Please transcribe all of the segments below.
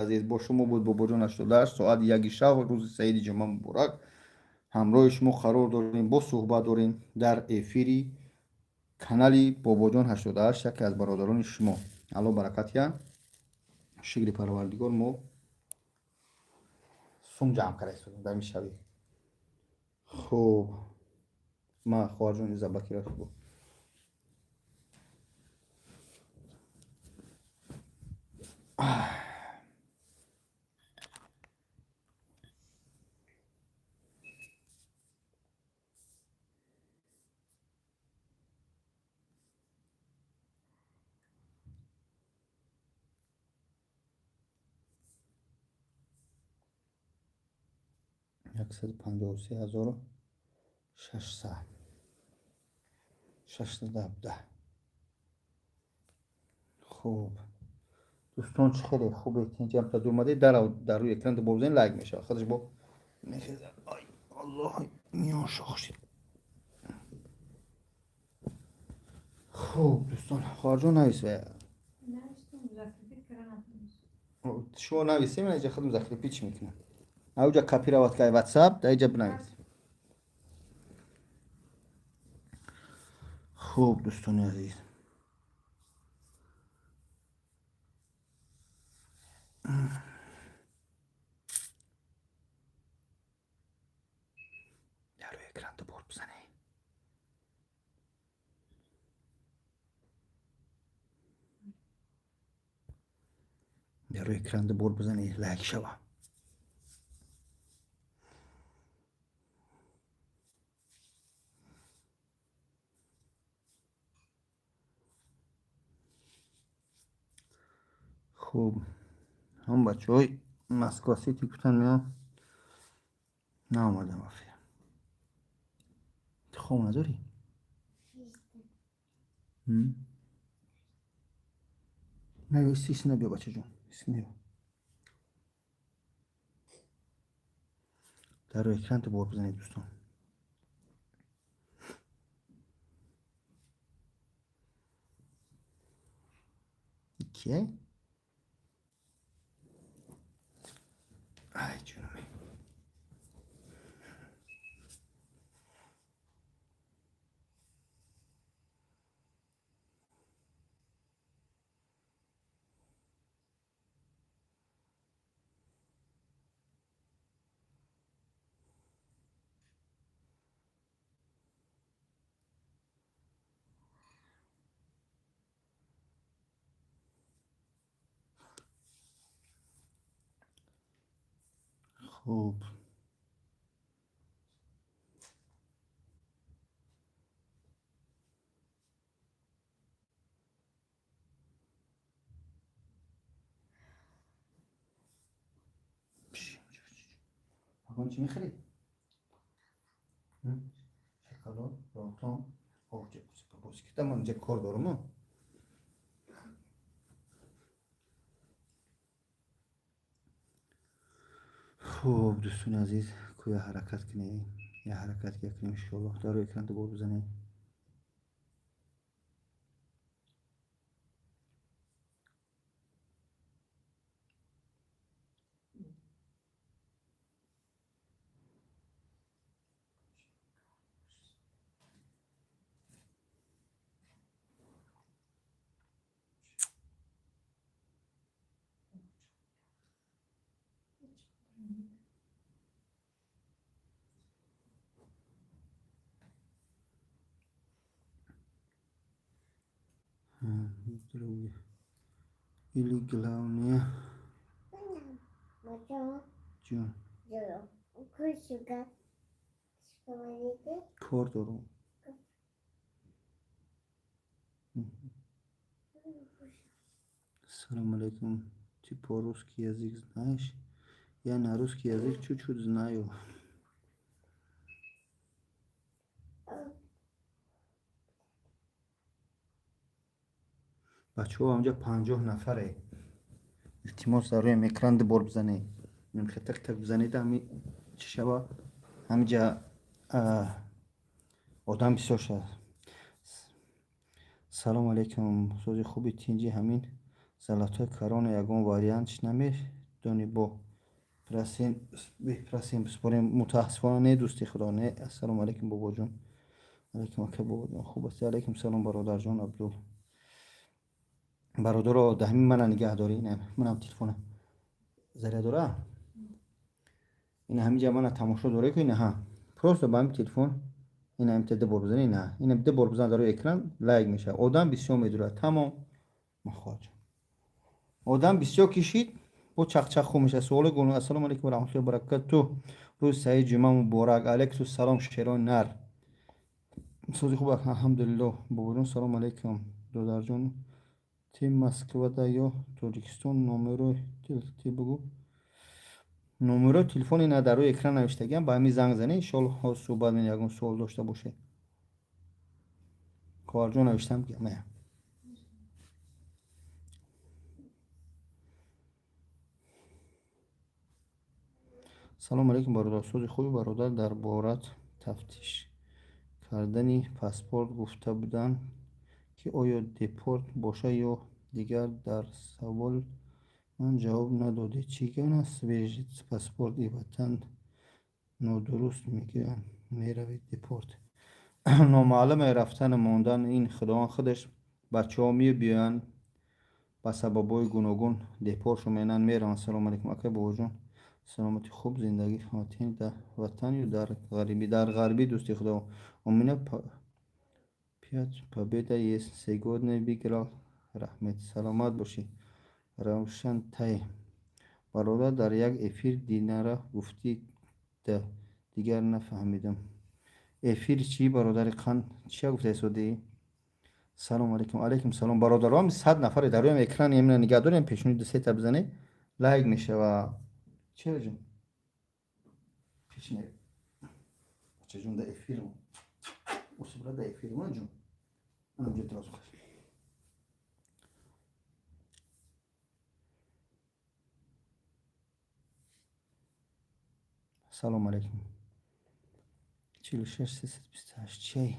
عزیز با شما بود با بجان 88 ساعت یکی شب روز سعید جمعه مبارک. همراه شما قرار داریم با صحبت داریم در افیری کانالی باباجان 88 یکی از برادران شما. الله برکتیان شکر پروردگار ما سوم جمع کردیم در میشوی. خب ما خواهرجان زبکی را بود. 153617. خب دوستان چه خیلی خوبه اینجا هم تا اومده در روی اکران تو بزنین لایک میشه خودش با میخیزه. آی الله میان شاخشید. خب دوستان خارجو نویسه شو نویسیم من اینجا خودم ذخیره پیچ میکنم اوجا کپی روات که واتساپ در اینجا بنویس. خوب دوستان عزیز در روی اکران تو بار بزنه. در روی اکران تو بار بزنه لایک شوه. خب هم بچه های مسکاسی تیکوتن میان نه آمدم افیر خوب نداری؟ نه سیسی نبیا بچه جون سیسی نبیا. در روی اکران تو بار بزنید دوستان. کیه؟ ای جونمی. خوب آقا چی میخری؟ شکلات راتان آوچه بوسی که من اینجا کار دارم. خوب دوستان عزیز کویا حرکت کنی یا حرکت کنیم انشالله در روی اکران تو بار بزنه. ایلی گلاونیه جون کار دارم. Салом алейкум. Ты по-русски язык знаешь? Я на русский язык чуть-чуть знаю. بچه ها همجا 50 نفره. التماس در روی اکران بار بزنه. نمیخواد تک تک بزنید همی چه شبه همجا آدم بسیار شد. سلام علیکم. سوزی خوبی تینجی همین سلات های کران یگان واریانتش نمیش دانی با بپرسیم بسپاریم. متاسفانه نه دوستی خدا نه. السلام علیکم بابا جان. علیکم اکا بابا جان خوب است. علیکم سلام برادر جان عبدال. برادر رو دهمی من نگه داری. نه منم تلفنم زره داره. این همینجا من تماشا داره که نه ها پروسه با همین تلفن این هم تده بار بزنی نه این هم ده بار بزن در اکران لایک میشه آدم بسیار میدونه تمام مخاج آدم بسیار کشید با چق چق خو میشه. سوال گونه السلام علیکم و رحمت الله و برکاته. روز سعید جمعه مبارک. علیکم سلام شیران نر سوزی خوب الحمدلله. بابا سلام علیکم دادر جان. تیم مسکو دا یا تاجیکستان نمره تی بگو. نمره تلفنی نه در روی اکران نوشتگیم با همین زنگ زنی ان شاء الله صحبت من یگون سوال داشته باشه. کارجو نوشتم که نه. سلام علیکم برادر. سوزی خوبی برادر. در بارت تفتیش کردنی پاسپورت گفته بودن که آیا دیپورت باشه یا دیگر در سوال من جواب ندادی. چیگن است ویژیت پاسپورت ای وطن نادرست میگه میروید دیپورت. نامعلم رفتن ماندن این خداوند خودش بچه ها می بیان با سببای گوناگون دیپورت شو مینن میرن. سلام علیکم اکا بابا جان. سلامتی خوب زندگی خاطین در وطن یا در غریبی. در غربی دوستی خدا امینه پیات победа есть сегодня بگرا رحمت. سلامت باشی روشن تای. برادر در یک افیر دیناره گفتی ده دیگر نفهمیدم. افیر چی برادر خان چی گفته سودی؟ سلام علیکم. علیکم سلام برادرام 100 نفر در روی اکران یمنا نگاه داریم پیشونی دو سه تا بزنه لایک میشه و چه جون پیشنه چه جون ده افیر اصلا ده افیر ما جون انا جت راس. سلام علیکم. 46 328 چی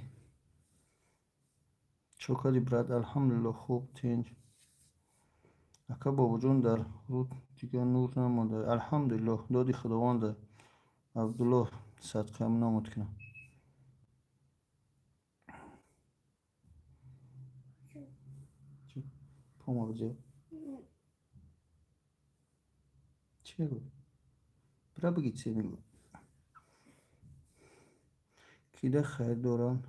چوکادی براد الحمدلله خوب تنج اکا بابا جون در رود دیگه نور نمونده الحمدلله دادی خداوند. عبدالله صدقه هم نمود کنم. پاما بجه چی بود برا بگید چی میگو کیده خیر دارن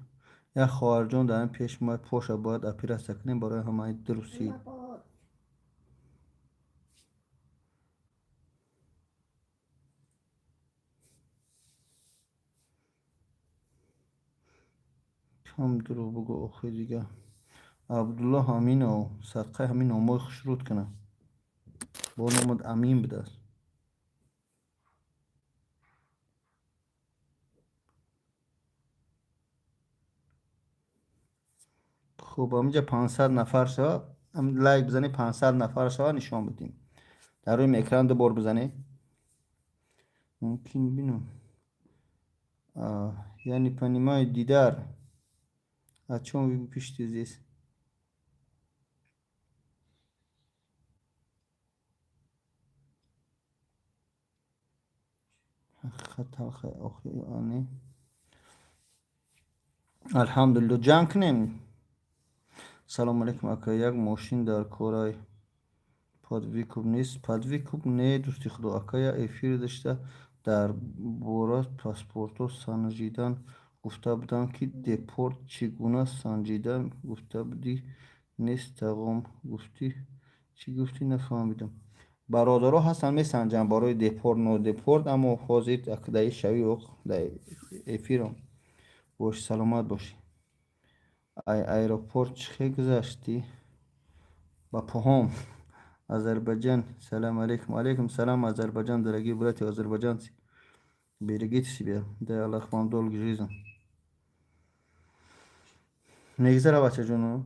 یا خواهر جان در این پیش ما پوش باید اپیره سکنیم برای همه دروسی کم درو بگو آخه دیگه. عبدالله امین و صدقه همین نامای خشرود کنه با نامد امین بده. خب همینجا 500 نفر شد هم لایک بزنی 500 نفر شد نشان بدیم در روی اکران دو بار بزنی ممکن بینم یعنی پنیمای دیدار چون پیشتی زیست خطا آخی آنی الحمدلله جنگ کنیم. سلام علیکم اکا یک ماشین در کارای پادویکوب نیست. پادویکوب نه دوستی خدا اکا یا افیر داشته در بورا پاسپورتو سنجیدن گفته بودم که دیپورت چگونه سنجیدن گفته بودی نیست تقام گفتی چی گفتی نفهمیدم. برادرها هستن میسنجن برای دیپورت نو دیپورت اما حاضر اکدای شوی و افیرم باش سلامت باشی. ایروپورت چه گذشتی با پاهم آذربایجان. سلام علیکم. علیکم سلام آذربایجان درگی برات آذربایجان بیرگیت سی بیا ده الله خام دول گریزم نگذره بچه جونو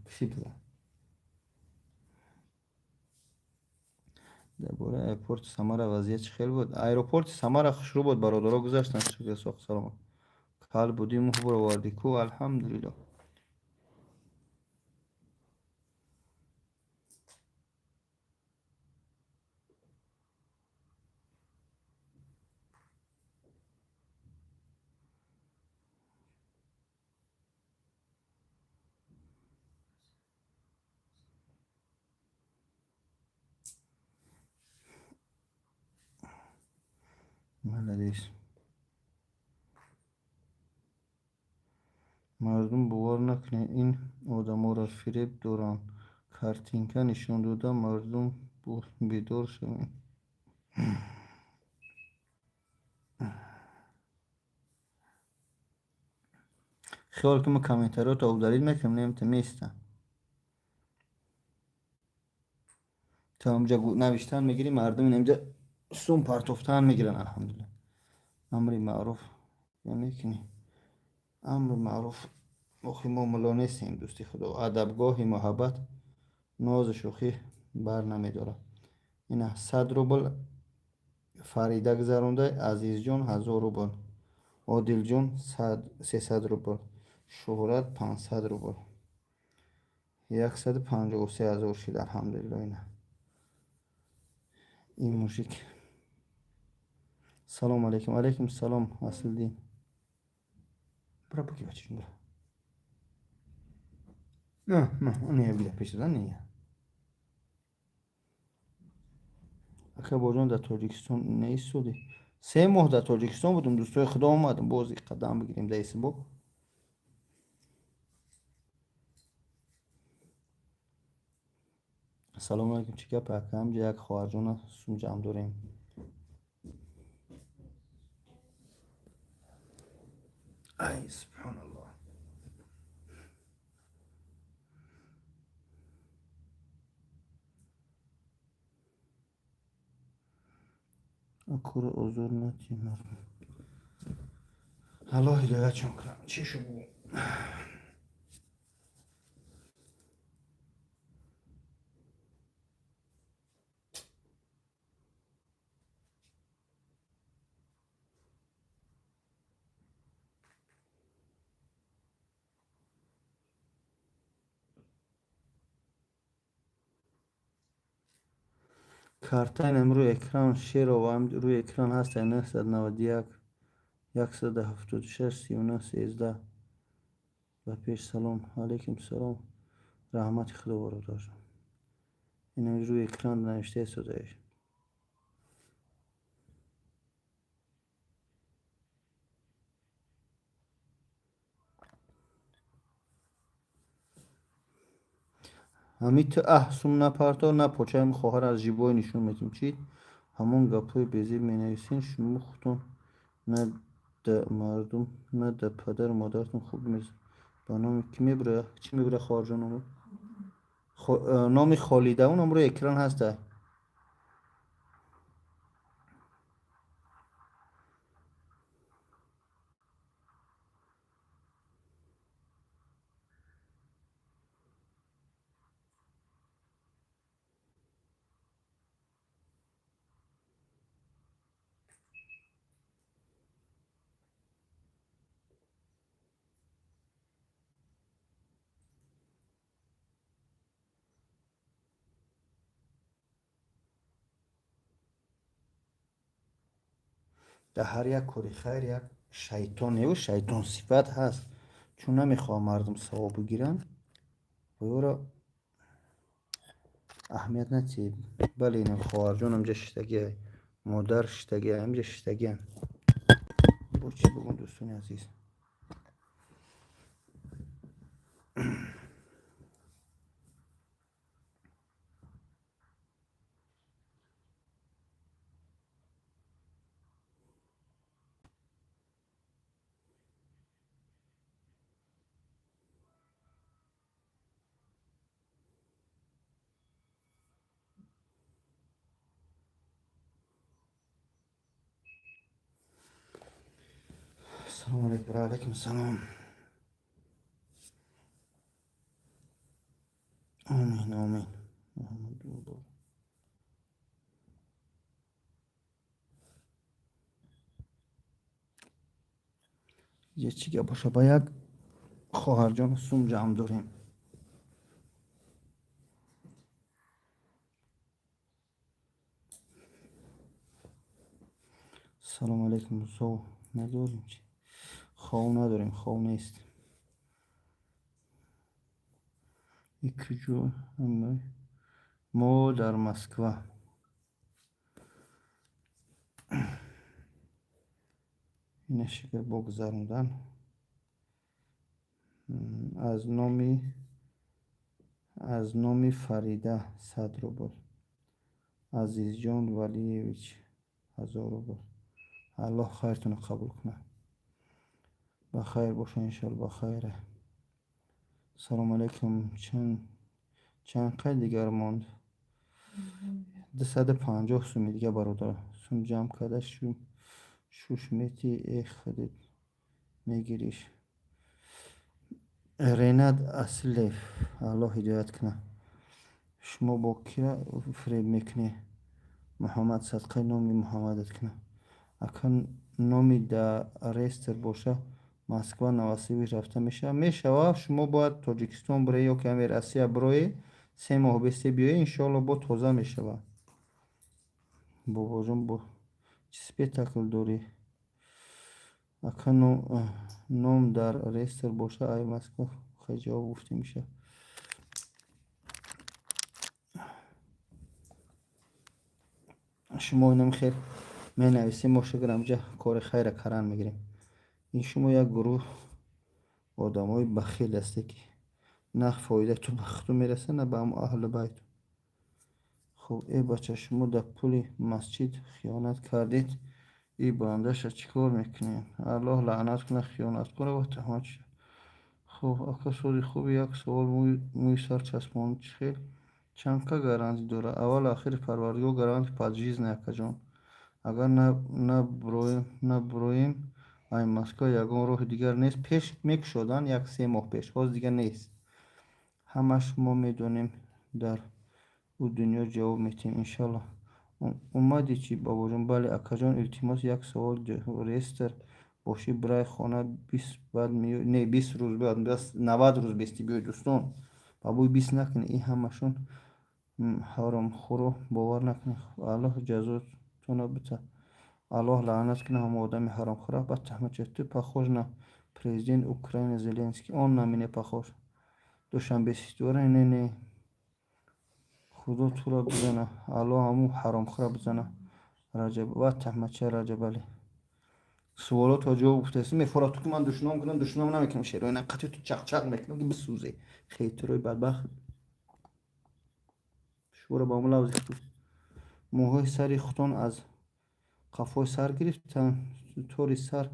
بشی بزن درباره ایرپورت سمر وضعیت چه خیلی بود. ایرپورت سمر شروع بود برادرها گذاشتن شکر ساخت سلام کال بودیم خبر واردی کو الحمدلله. بلدیست. مردم باور نکنه این آدما را فریب دارن. کارتینکا نشان داده مردم بیدار شوند. خیال که ما کامنترات آودارید میکنم نمیتونم نیستم تا اونجا نوشتن میگیری مردم اینجا سوم پرتوفتن میگیرن. الحمدلله امر معروف میکنی. امر معروف آخی ما ملا نیستیم دوستی خدا. ادبگاه محبت ناز شوخی بر نمیداره. اینه 100 روبل فریده گذرونده. عزیز جان 1000 روبل. عادل جان 300 روبل. شهرت 500 روبل. 153,000 شد الحمدلله. اینه این موشک. سلام علیکم. علیکم سلام اصل دین. برا بگی بچه برا. نه اون بیده پیش دادن نیه. اکا باجان در تاجیکستان نیستودی. 3 ماه در تاجیکستان بودم دوستای خدا اومدم بازی قدم بگیریم در اسبوع. سلام علیکم چیکار پکم یک خواهر جان سوم جمع داریم. ای سبحان الله. اکور ازور نتی مردم. الله هدایت چون کنم چی شو بود. کارتین روی اکران شیر و هم روی اکران هست. 991 176 39 13. و پیش سلام علیکم سلام رحمت خدا وارد داشتم. این روی اکران نوشته شده. همیت احسون نپرتا نه پوچه خواهر از جیبای نشون میدیم چی همون گپای بیزی می نویسین شما خودتون نه ده مردم نه ده پدر مادرتون خوب میز با نام کی میبره چی میبره خارجان نامو نام خالیده اون رو اکران هسته. در هر یک کاری خیر یک شیطان و شیطان صفت هست چون نمیخواه مردم ثواب بگیرن و او را اهمیت ندید. بله این خواهر جان همجا شتگی مادر شتگی همجا شتگی هم با چی بگون دوستان عزیز. السلام علیکم. علیکم السلام. آمین آمین. یه چی که باشه با یک خواهر جان سوم جمع داریم. سلام علیکم. سو نداریم چی خواه نداریم خواه نیست یکی جو ما در مسکو. این شکل بگذاردن. از نامی فریده 100 روبل. عزیز جان ولیویچ 1000 روبل. الله خیرتون قبول کنه. بخیر باشه انشالله بخیره. سلام علیکم. چند قید دیگر ماند؟ 250 سومی دیگه برادر سوم جمع کرده شوش میتی ای خودت میگیریش. ریناد اصلی الله هدایت کنه. شما با کیا فریب میکنی؟ محمد صدقه نامی محمدت کنه. اکن نامی در ریستر باشه مسکو نواسیبی رفته میشه شما باید تاجیکستان برای یا که امیر اسیا برای 3 ماه بسته بیایی انشالله با تازه میشه. بابا جان با چی سپیتاکل داری؟ اکن نام در ریستر باشه ای مسکو خیلی جواب گفته میشه. شما اینم خیر می نویسیم ما شکرم جا کار خیر کرن میگیریم. این شما یک گروه آدم های بخیل هسته که نه فایده تو بختو میرسه نه به هم اهل بیت. خب ای بچه شما در پول مسجد خیانت کردید. این باندش چیکار میکنین؟ الله لعنت کنه خیانت کنه و تهمت شد. خب اکا سوری خوب یک سوال موی سر چسبان خیل چند که گارانتی داره؟ اول آخر پروردگار گارانتی پادجیز نکه جان. اگر نه برویم ای مسکو یگان راه دیگر نیست. پیش میک شدن یک 3 ماه پیش باز دیگر نیست. همش ما میدونیم در او دنیا جواب میتیم انشالله. اومدی چی بابا جان؟ بله اکا جان التماس یک سوال ریستر باشی برای خانه 20 بعد نه 20 روز بعد بس 90 روز بیستی بیای دوستان بابوی 20 نکنه. این همشون حرام خورو باور نکنه. الله جزاتون بده. الله لعنت کنه هم آدم حرام خوره. بعد تحمل تو پخوش نه پرزیدنت اوکراین زلنسکی آن نمینه پخوش دوشنبه سیستوره نه خدا تو را بزنه. الله همون حرام خوره بزنه. رجب و تحمل چه رجب علی سوالات ها جواب گفته است. میفراد تو که من دشنام کنم دشنام نمیکنم شیر و این قطعی تو چق چق میکنم که بسوزه خیلی روی بدبخت شور با ملا وزید بود. موهای سری خطان از قفای سر گرفتن طوری سر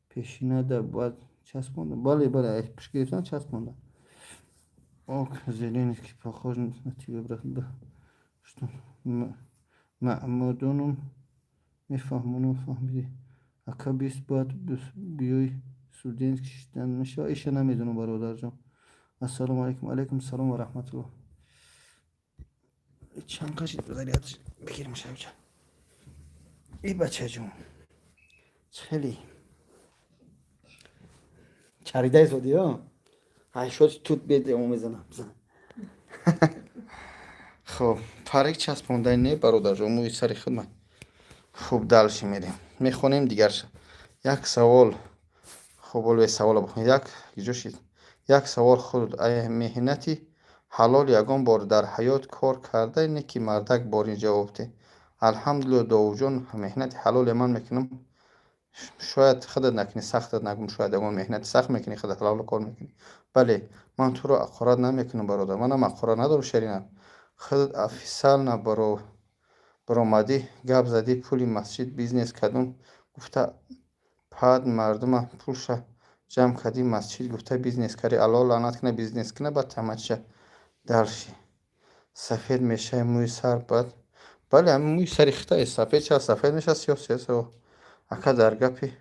پیشینه در باید چسبوندن. بله پیش گرفتن چسبوندن. اوک زلینی که پخوش نتیبه برد معمودونم میفهمونم فهمیدی اکا 20 باید بیای سودین کشیدن میشه ایشه نمیدونم برادر جان. السلام علیکم. علیکم سلام و رحمت الله. چند کشید بذاریت بگیرم شب جان. ای بچه جون خیلی چریده زودی ها های شد توت بده اون میزنم خب پارک چسبونده نه برادر جان موی سری خدمت خوب دلشی میریم میخونیم دیگر یک سوال. خب اول سوال بخونیم. یک سوال خود ای مهنتی حلال یگان بار در حیات کار کرده اینه که مردک باری جواب ده. الحمدلله داو جان مهنت حلال من میکنم شاید خودت نکنی سختت نگم شاید اون مهنت سخت میکنی خودت حلال کار میکنی. بله من تو رو اقرار نمیکنم برادر منم اقرار ندارم شرینم خودت افیسال نه برآمدی گپ زدی پولی مسجد بیزنس کردم گفته بعد مردم پولش جمع کردی مسجد گفته بیزنس کردی الله لعنت کنه بیزنس کنه بعد تمچه درشی سفید میشه موی سر بعد بله همین موی سر ریخته سفید چه سفید میشه سیاه اکا در گپی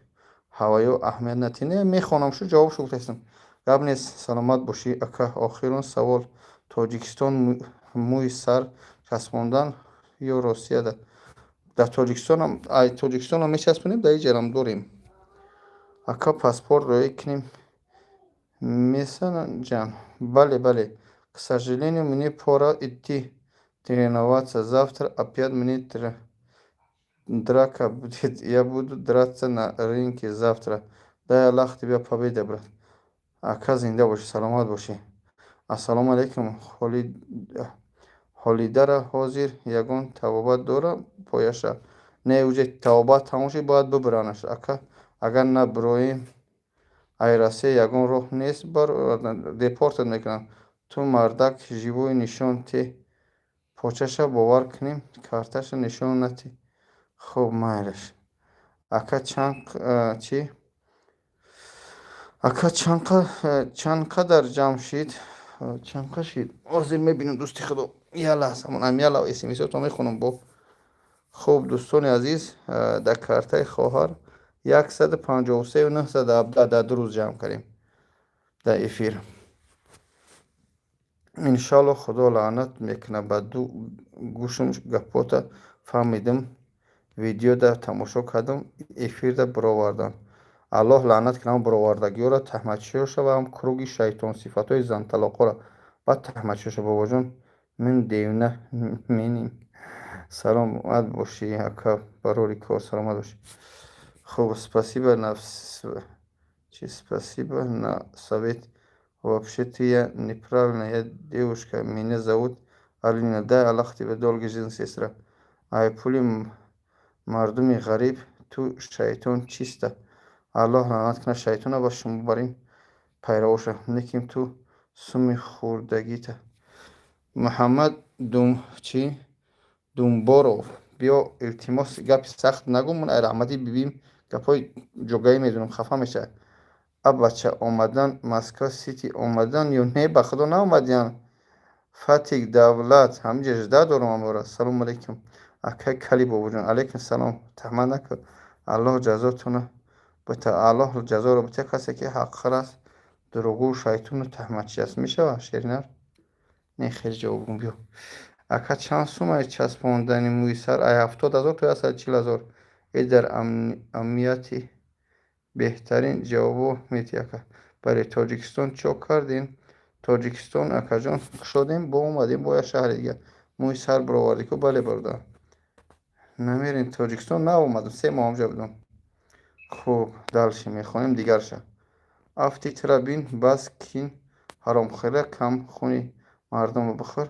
هوایی و اهمیت نتینه میخوانم شو جواب شو گفتم گپ نیست سلامت باشی اکا. آخرون سوال تاجیکستان موی سر چسبوندن یا روسیه ده در تاجیکستان هم میچسبونیم در اینجا هم داریم اکا پاسپورت روی کنیم میسن جان. бale к сожалению мне пора идти тренироваться завтра опять мне драка будет я буду драться на ринге завтра дай аллах тебя победа брат. ака зинда боши саломат боши. ассалому алейкум ҳолидара ҳозир ягон табобат дора пояша не уже табобат тамом шуд бояд бибаранаш ака агар на бирои айрасия ягон роҳ нест депортат мекунам. Ту мардак живой нишон те почаша бовар кунем карташа нишон нати. хуб майлаш ака чӣ ака чанд қадар ҷамшид ҳозир мебинем дӯсти худо я лаҳза ман яла смсотро мехонам бо. хуб дӯстони азиз дар картаи хоҳар 153,917 дар 2 рӯз ҷамъ кардем дар эфир. иншалло худо лаънат мекунад ба ду гӯшум гапота фаҳмидим видеода тамошо кардам эфирда бировардам. аллоҳ лаънат кунад бировардагиёро таҳматшоша ва ҳам круги шайтон сифатҳои занталоқора ба таҳматшоша бобоҷон мин девна меним. саломат бошӣ ака барори кор саломат бошӣ. хуб спасибо на совет. Вообще-то я неправильно, я девушка, меня зовут Алина. Дай Аллах тебе долгой жизни, сестра. Ай пули мардуми ғариб, ту шайтон чиста. Аллоҳ лаънат кунад шайтона ба шумо бар ин пайравоша. Лекин ту суми хӯрдагита. Муҳаммад Думборов, биё илтимос гапи сахт нагӯ, ман ай раҳматӣ бибим гапҳои ҷогаӣ медонам, хафа мешавад. Абача омадан Москва сити омадан ё не ба худо наомадиян. Фатик давлат ҳамиҷа жда дорам амора. Салому алейкум акай кали бобоҷон. Алейкум салом. таҳмат накун. аллоҳ ҷазотона бата. аллоҳ ҷазоро бата. касе ки ҳаққар аст дурӯғу шайтону таҳматчи аст мешава шеринар не хеле ҷавобгум. биё ака чанд сумаи часпондани мӯи сар? ай 70,000 то 140,000. дар амнияти беҳтарин ҷавобо мети ака. барои тоҷикистон чо кардин? тоҷикистон акаҷон шодем бо омадем бо я шаҳри дига мӯи сар бировардику бале бародар намерин тоҷикистон наомадам 3 моҳ ҳамҷо будам. хуб далши мехонем дигарша. афти трабин бас кин ҳаромхӯра кам хуни мардумро бихӯр.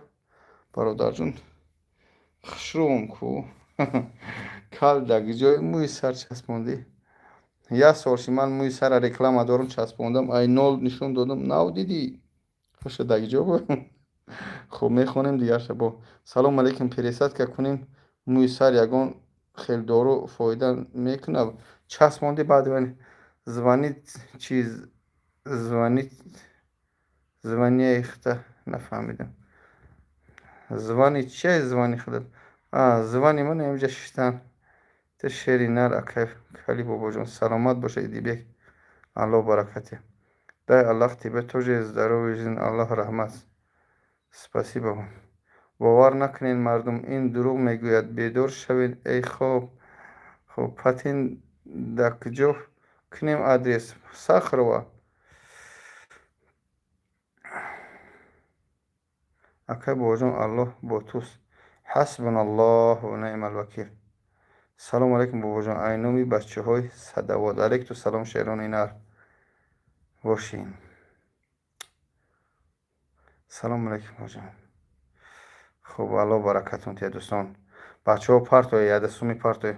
бародарҷон хушрӯм ку кал даги ҷои мӯи сар часпондӣ. як солши ман мӯи сара реклама дорам часпондам ай нол нишон додам нав дидӣ хуша даги ҷо бо. хуб мехонем дигарша бо. салому алейкум пересадка кунем мӯи сар ягон хелдору фоида мекунад? часпонди баъди звонит чиз звониехта нафаҳмидам. звони чия звони худо? звони ман ҳамҷа шиштан. ты шери нар акай кали бобоҷон. саломат боша идибек. аллоҳ баракате. дай аллах тебе тоже здоровье жизнь. аллоҳ раҳмат. спасибо. бовар накунед мардум ин дурӯғ мегӯяд. бедор шавед. эй хоб патин дакҷо кунем адрес сахрова. акай бобоҷон аллоҳ бо туст. ҳасбуналлоҳ ва неъмал вакил. салому алейкум бобоҷон. айноми бачаҳои садовод. алейкум салом шерони нар бошин. салому алейкум бобоҷон. хуб аллоҳ баракатон тия дӯстон. бачаҳо партои ядасуми партои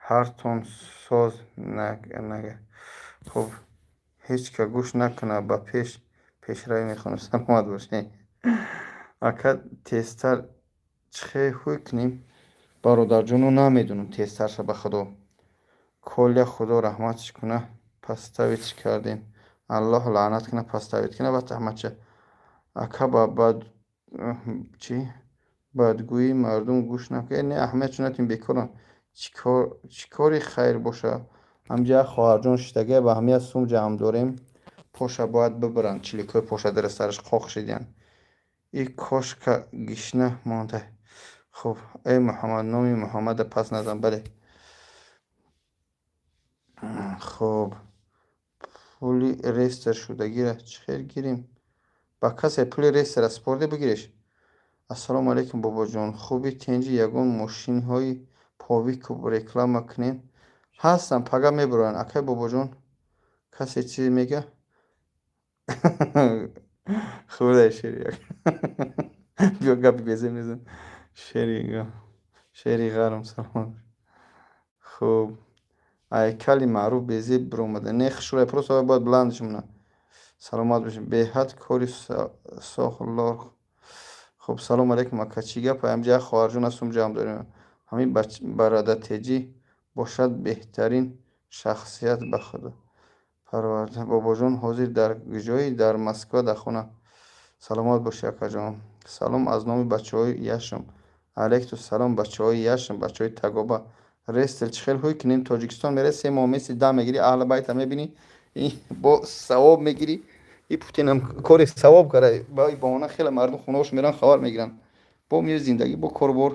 ҳартон соз нага. хуб ҳеҷ ка гӯш накунад ба пешравӣ мехонам. саломат бошед ака. тезтар чихе ҳуй кунем бародарҷону намедонам тезтарша ба худо. коля худо раҳматш куна поставитш кардем. аллоҳ лаънат куна поставит куна ба таҳматча. ака ба бадгӯи мардум гӯш накунед. не аҳамиятшо натим бекорам. чӣ кори хайр боша? ҳамҷа хоҳарҷон шиштагия ба ҳамия сум ҷамъ дорем. поша бояд бибаранд чиликҳои поша дара сараш хоқ шидиян. и кошка гишна монда. хуб эй муҳаммад номи муҳаммада пас назан. бале хуб пули рестр шудагира чихел гирем? ба касе пули рестра спорда бигиреш? ассалому алейкум бобоҷон. хуби тенҷи ягон мошинҳои повику реклама кунем? ҳастам пага мебароян. акай бобоҷон касе чизе мега? хурдай шери биё гапи безем незан. шери ғарм. саломат. хуб айкали маъруф безеб биромада. Не хушрӯя просто бояд буландш муна. Саломат бошед. Беҳад кори сохлор. Хуб, салом алейкум ака. Чӣ гапа? Ҳамҷа хоҳарҷон ҳастум, ҷамъ дорем. Ҳамин барадатеҷӣ бошад беҳтарин шахсият ба худо парварда. Бобоҷон ҳозир дар куҷоӣ? Дар Москва, дар хона. Саломат бошӣ акаҷон. Салом аз номи бачаҳои яшм. Алейкум салом бачаҳои яшм, бачаҳои Таgoба. Рестел чӣ хел ҳуй кинем Тоҷикистон мере 3 моҳ меси да мегирӣ, аҳли байта мебинӣ, бо савоб мегирӣ. И Путинам кори савоб кара. Ба баҳона хеле мардум хонаҳош меран хабар мегиранд. Бо миёи зиндагӣ бо корбор.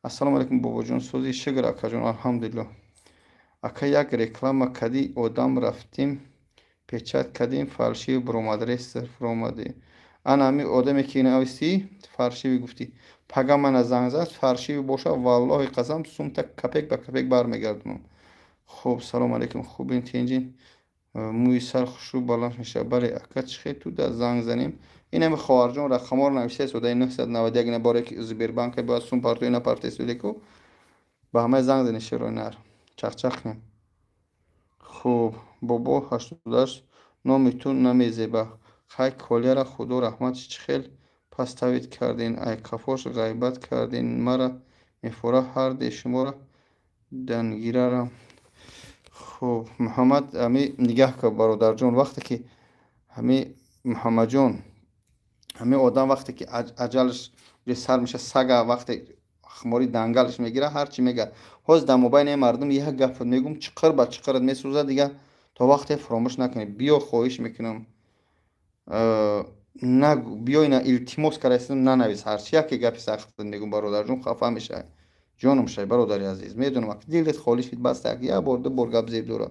Ассалому алейкум бобоҷон. Сӯзи шигр акаҷон. Алҳамдулилло. Ака як реклама кади одам рафтим печат кадим фалшиви биромад рестер биромади. Ана ҳамин одаме ки нависӣ фаршиви гуфтӣ. Пага мана занг зад фаршиви боша валлоҳи қасам сумта капек ба капек бармегардонам. Хуб, салом алейкум. Хубин тинҷин мӯи сар хушрӯ баланд мешавад. Бале ака чӣ хел ту да занг занем. Ин ҳами хоҳарҷон рақамҳоро нависед одаи 991 ина боре ки Сбербанка бояд сум парту ина партесулеку ба ҳамаи занг зани широи нар чахчах кунем. хуб, бобо 88 номи ту намезеба. хай колияра худо раҳматш чӣ хел пас тавит кардин. Ай қафош ғайбат кардин мара мефора ҳарди шуморо дангирарам. хуб, муҳаммад ҳами нигаҳ кар бародарҷон, вақте ки ҳами муҳаммадҷон ҳами одам вақте ки аҷалаш сар меша сага вақте хмори дангалаш мегира ҳарчи мега ҳоз дар мобайни мардум як гап мегум чиқир ба чиқират месӯзад дига то вақте фаромӯш накунӣ. биё хоҳиш мекунам биё ина илтимос кардаистам нанавис ҳарчи яке гапи сахтат мегум бародарҷон хафа мешавад. ҷонам шай бародари азиз медонам ака дилет холиш бит баста як бор ду бор гап зеб дора.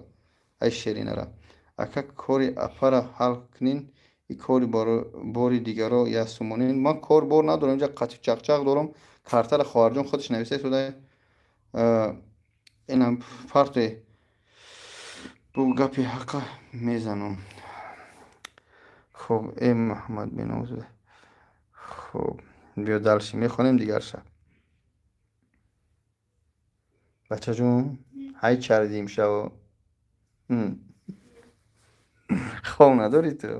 ай шеринара ака кори апара ҳал кунин и кори бори дигаро ясумонин. Ман кор бор надорам инҷа қатив чақчақ дорам. картара хоҳарҷон худаш нависа шуда инам фарте бу гапи ҳақа мезанам. хуб муҳаммад биномз. хуб биё далши мехонем дигар шаб. бачаҷон ҳай чардӣ имшаво хоб надорӣ ту?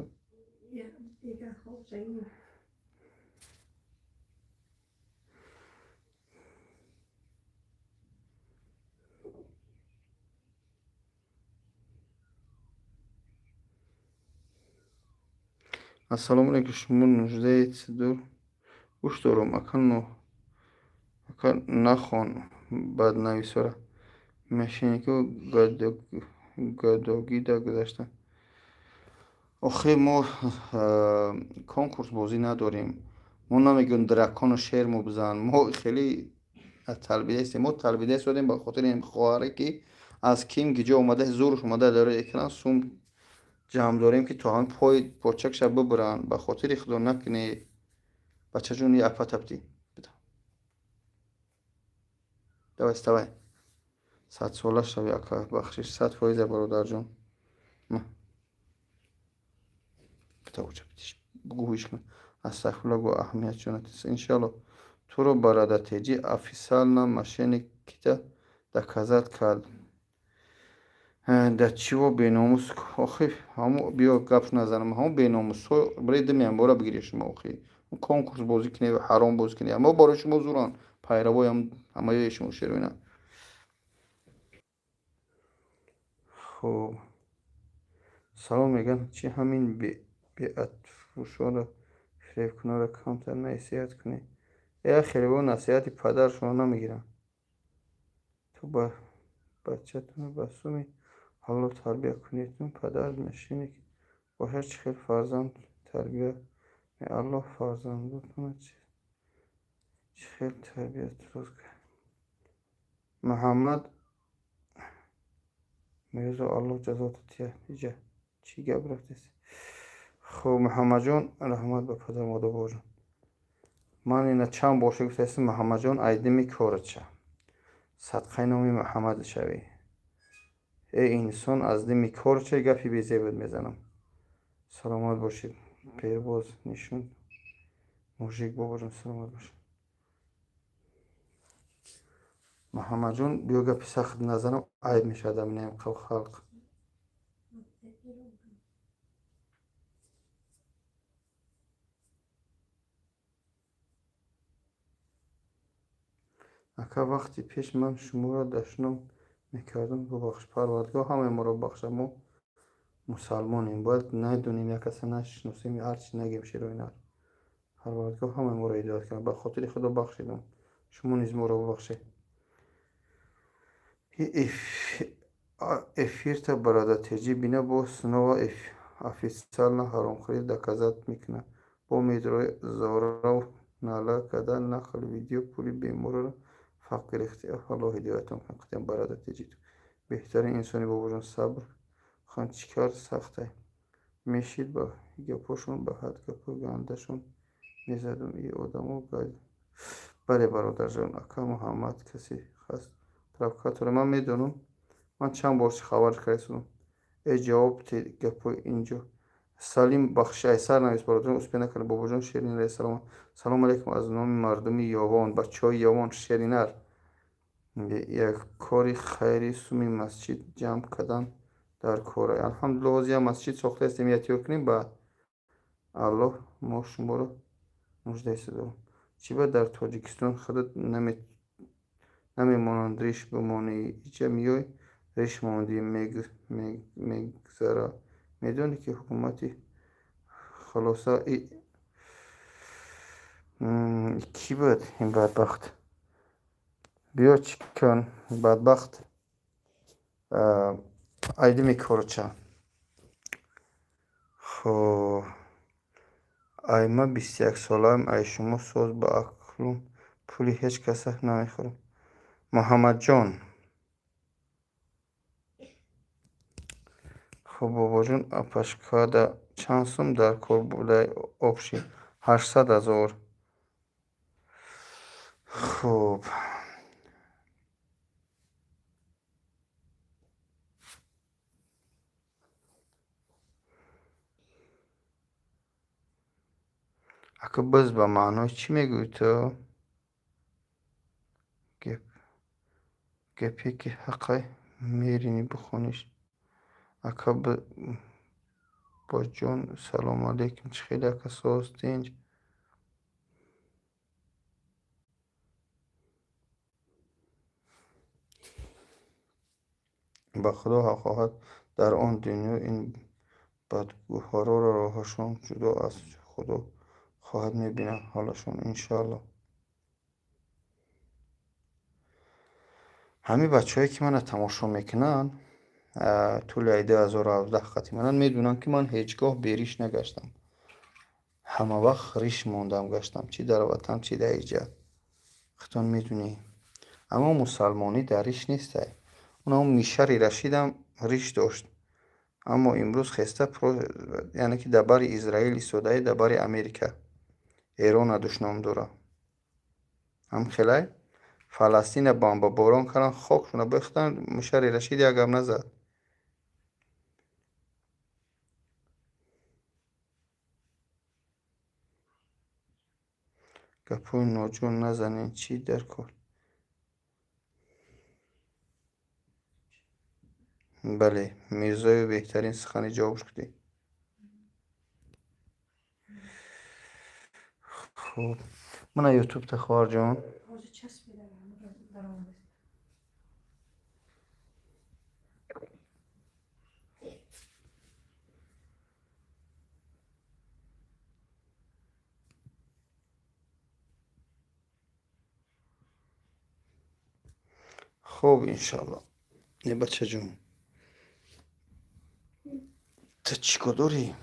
ассалому алейкум. шумо нуждаед гӯш дорам ака нахон баднависора мошеннику гадогида гузашта. охе мо конкурс бозӣ надорем. мо намегӯем дракону шермо бизан. мо хеле талбидаистем. мо талбида истодем ба хотири хоҳаре ки аз ким гиҷо омада зӯрш омада дора экран сум ҷамъ дорем ки то ҳам пои почакша бибиранд. ба хотири худо накунӣ бачаҷон. апа тапти давай ставай 100 сола шави ака бахшиш 100% бародарҷон. гӯш кун астағфирулло гӯ аҳамиятҷонат иншалло туро барадатеҷи официална мошенникита доказат кард. да чиво беномус охи ҳамо биё гап назанам. ҳамо беномусҳо барои димиам бора бигирӣ шумо охи конкурс бозӣ кунед ҳаром бозӣ кунед. аммо барои шумо зӯран пайравоям ҳамаёи шумо шероина. хуб салом меган чи ҳамин беатфрӯшонро фиребкунонро камтар насиҳат кунед. хелебо насиҳати падар шумо намегиранд. ту бачатонро ба суми алло тарбия кунед. падар мошенник бошад чӣ хел фарзанд тарбия алло фарзандотонро чӣ хел тарбия дуруст кард. муҳаммад мирзо алло ҷазотатия иҷа чӣ гап рафтаст. хуб муҳаммадҷон раҳмат ба падар модар бобоҷон. ман ина чанд боша гуфтаистам муҳаммадҷон айдими корача садқаи номи муҳаммад шавӣ. инсон аз дими корча гапи безебад мезанам. саломат бошед пербоз нишон мужик бобоҷон саломат бошед. محمد جون بیا گپی سخت نزنم عیب میشه دم خلق. اکا وقتی پیش من شما را دشنام میکردم ببخش پروردگاه همه ما را بخش. ما مسلمانیم باید ندونیم یک کسی نشناسیم هرچی نگیم شیر و اینا. پروردگاه همه ما را هدایت کنه به خاطر خدا بخشیدم شما نیز ما را ببخشید. ефирта бародатерҷӣ бина бо сунова официална ҳаромхӯрӣ доказат мекунад. бо медрои зорав нала кардан нақл видео пули беморро фақ гирифтӣ. алло ҳидоятам кун қадам бародатерҷӣ беҳтарин инсони бобоҷон сабр хон чӣ кар сахтае мешид ба гапошон ба ҳад гапо гандашон мезадум и одамо бале бародарҷон ака муҳаммад касе хаст провокаторе ман медонам. من چند بار خبر کردم. جواب گپو اینجا سلیم بخش ایسر نویس برادران اسپی نکنه بابا جان شیرین علیه السلام. سلام علیکم از نام مردمی یاوان بچه های یاوان شیرینر یک کاری خیری سومی مسجد جمع کردن در کار الحمدلله وازی مسجد ساخته استیم یتیو کنیم با الله ما شما رو مجده دارم. چی با در تاجیکستان خودت نمیمانند ریش بمانی اینجا میای ریش ماندی میگذره میدونی که حکومتی خلاصه کی بود این بدبخت بیا چکن بدبخت ایدی میکارچه خب ای ما 21 سالم ای شما ساز با اکلون پولی هیچ کسه نمیخورم. محمد جان خب بابا جون اپشکادا چند سوم در کار بوده آبشی 800,000. خب اکا بز به معنای چی میگوی تو؟ گپی که حقی میرینی بخونیش. اکا با جان سلام علیکم چه خیلی اکا ساز دینج به خدا حق خواهد در آن دنیا این بدگوها را راهشان جدا از خدا خواهد میبینن حالشون انشاءالله. همین بچه هایی که من تماشا میکنن طول 2017 خطی منن میدونن که من هیچگاه بیریش نگشتم. همه وقت ریش موندم گشتم چی در وطن چی در ایجا خطان میدونی. اما مسلمانی در ریش نیسته. اونم میشری رشیدم ریش داشت اما امروز خسته یعنی که دبر اسرائیل ایستاده دبر امریکا ایران دشنام داره هم خیلی فلسطین بمب باران کردن خاکشون بختن مشری رشید یکم نزد. گپوی ناجون نزنین چی در کار. بله میرزای بهترین سخنی جوابش کردی. خب من یوتیوب تا خوار جان خب انشالله. نه بچه جون تو چیکار داری؟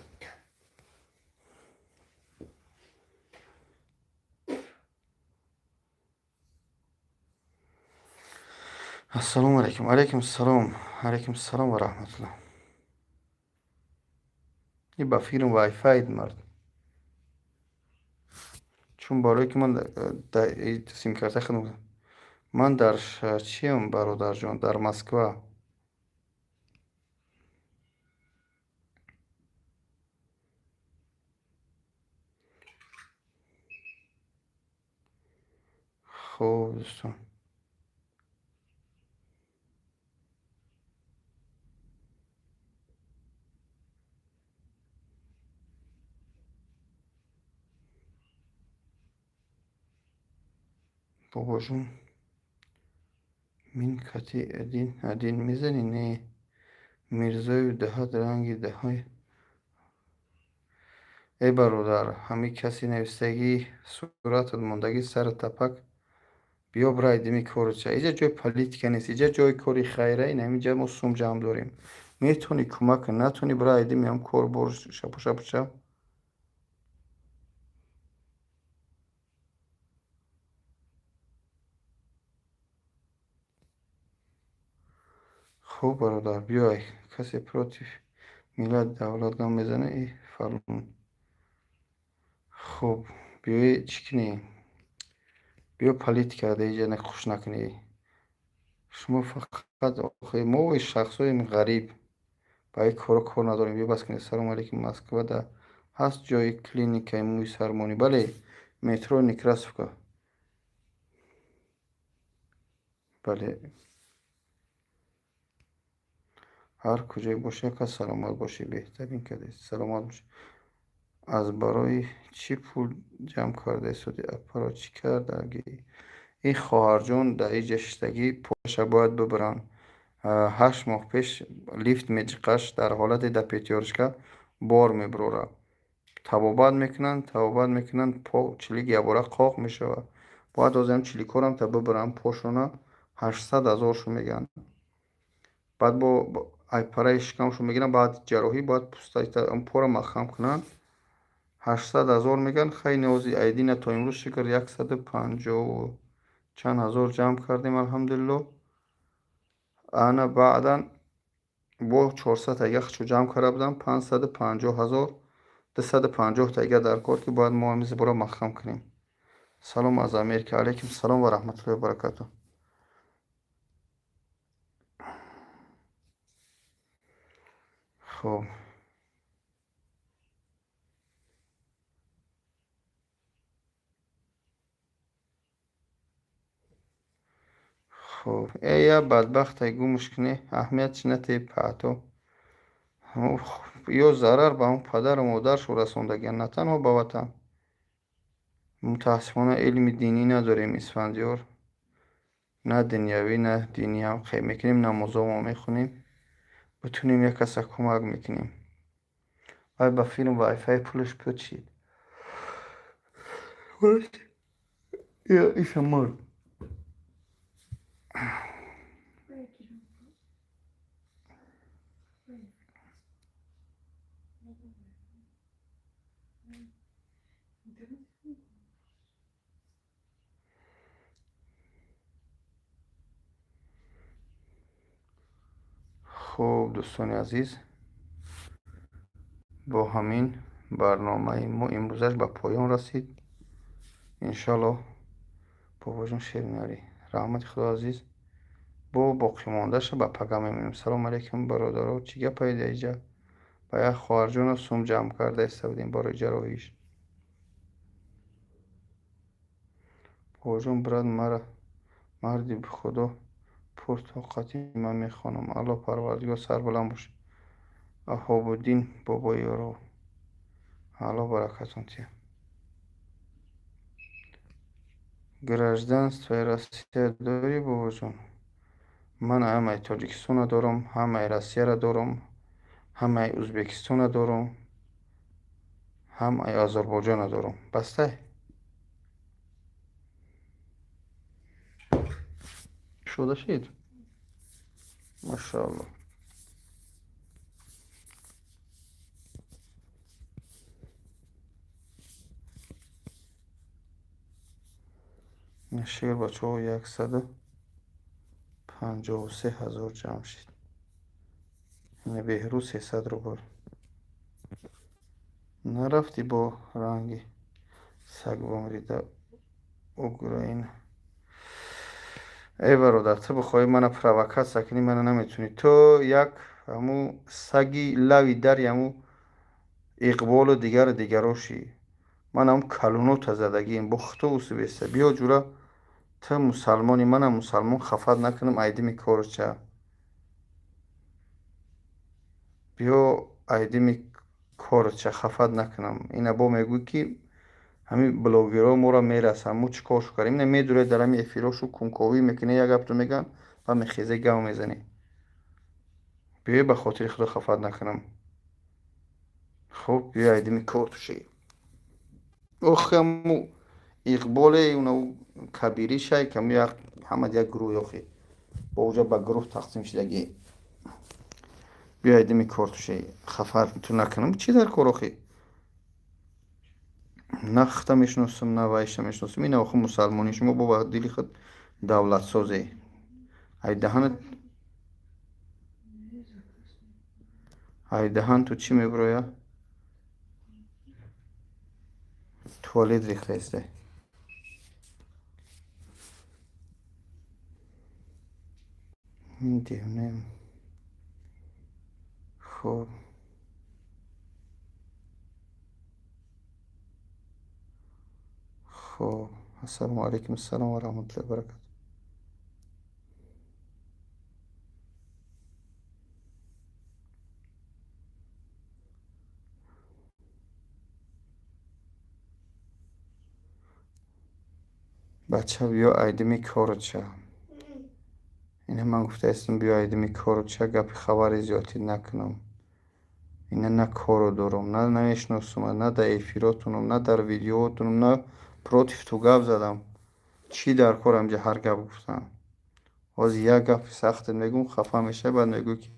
السلام علیکم. علیکم السلام. علیکم السلام و رحمت الله. این با فیلم وای فای مرد چون برای که من در سیم کارت خودم من در چیم برادر جان در مسکو. خب دوستان بابا جون من کتی ادین میزنی نه میرزای دهات رنگی دهای. ای برادر همی کسی نویستگی صورتت موندگی سر تپک بیا برای دیمی کارچه اینجا جای پلیتیکا نیست، اینجا جای کاری خیره این اینجا ما سوم جمع داریم. میتونی کمک نتونی برای دیمی هم کار برش شب شب شب. خوب برادر بیای کسی پروتی میلاد دولت گام میزنه ای فرمون. خوب بیای چکنی بیا پلیت کرده اینجا نخوش نکنی. شما فقط آخه ما و شخص های غریب با یک کار نداریم. بیا بس کنید. سلام علیکم مسکو ده هست جای کلینیک موی سرمانی بله مترو نیکراسفکا بله هر کجای باشه که سلامت باشه بهترین کده سلامت باشه. از برای چی پول جمع کرده سودی اپرا چی کرده این خواهر جون در این جشتگی پولش باید ببرن. 8 ماه پیش لیفت میجقش در حالت در پیتیارشکا بار میبروره табобат мекунанд по чилик ябора қоқ мешавад. бояд озем чиликорам та бибарам пошона 800,000 меган. баъд бо айпараи шикамшо мегирам баъд ҷарроҳӣ бояд пустаи пора махам кунанд 800,000 меган. хеле ози айдина то имрӯз шикр 150 чанд ҳазор ҷамъ кардем алҳамдулилло. ана баъдан бо 400 тайгахчо ҷамъ карда будам 550,000 250 тайга дар кор ки бояд мо ҳамиз боро махам кунем. салом аз америка. алайкум салом ва раҳматуллоҳи ва баракату. хуб хуб я бадбахтай гумш куне аҳамият чи натеи паъто ё зарар ба он падару модаршо расондагианд на танҳо ба ватан. мутаассифона илми динӣ надорем исфандиёр на дунявӣ на диниам хел мекунем намозомо мехонем битунем як каса кӯмак мекунем. вай ба филм вайфай пулаш пӯчид ишамор хуб дӯстони азиз бо ҳамин барномаи мо имрӯзаш ба поён расид. иншоаллоҳ бобоҷон шеринарӣ раҳмати худо азиз бо боқимондаша ба пага мемонем. салому алайкум бародаро чӣ гапаи даиҷа ба як хоҳарҷоно сум ҷамъ карда истодем барои ҷарроҳиш. бобоҷон брат мара марди бихудо пуртоқати ман мехонам. аллоҳ парвардигор сарбуланд бошад. аҳобуддин бобоиёро аллоҳ баракатон тия. гражданствои россия дорӣ бобоҷон? ман ҳамаи тоҷикистона дорам ҳамаи россияро дорам ҳамаи ӯзбекистона дорам ҳамаи озарбойҷона дорам. бастай шуда шид машааллоҳ. шикр бачаҳо 153,000 ҷамъ шид. беҳрӯз 300 рубл нарафтӣ бо ранги саг бомрида украина. эй бародар ту бихоҳӣ мана провокатсия кунӣ мана наметунӣ. ту як ҳамун саги лави дари ҳамун иқболу дигару дигарошӣ. ман ҳамун калонота задагием бо худо усубеста. биё ҷура ту мусалмони манам мусалмон хафат накунам айдими корча. биё айдими корча хафат накунам. ина бо мегӯй ки همین بلوگرها ما را میرسن ما چیکار شو کردیم نمیدونه در همین افیراشو کنکاوی میکنه یک گپ تو میگن و میخیزه گام میزنی بیا به خاطر خدا خفت نکنم خب بیا ایدی میکار تو شی اوخه مو اقبال اونو کبیری شای که یک همه یک گروه اخی با اوجا به گروه تقسیم شدگی بیا ایدی میکار تو شی خفت تو نکنم چی در کار اخی نه خطا میشناسم نه وایشتا میشناسم این آخه مسلمانی شما با دلی خود دولت سازی ای دهنت ای دهن تو چی میبرویا توالید ریخته استه دیونه خب خب السلام علیکم السلام و رحمت الله و برکاته بچه بیا ایدمی کارو چه اینه من گفته استم بیا ایدمی کارو چه گپ خبری زیادی نکنم اینه نه کارو دارم نه نمیشناسم نه در افیراتونم نه در ویدیوتونم نه پروتیف تو گپ زدم چی در کارم جه هر گپ گفتم باز یک گپ سخت میگم خفه میشه بعد میگو که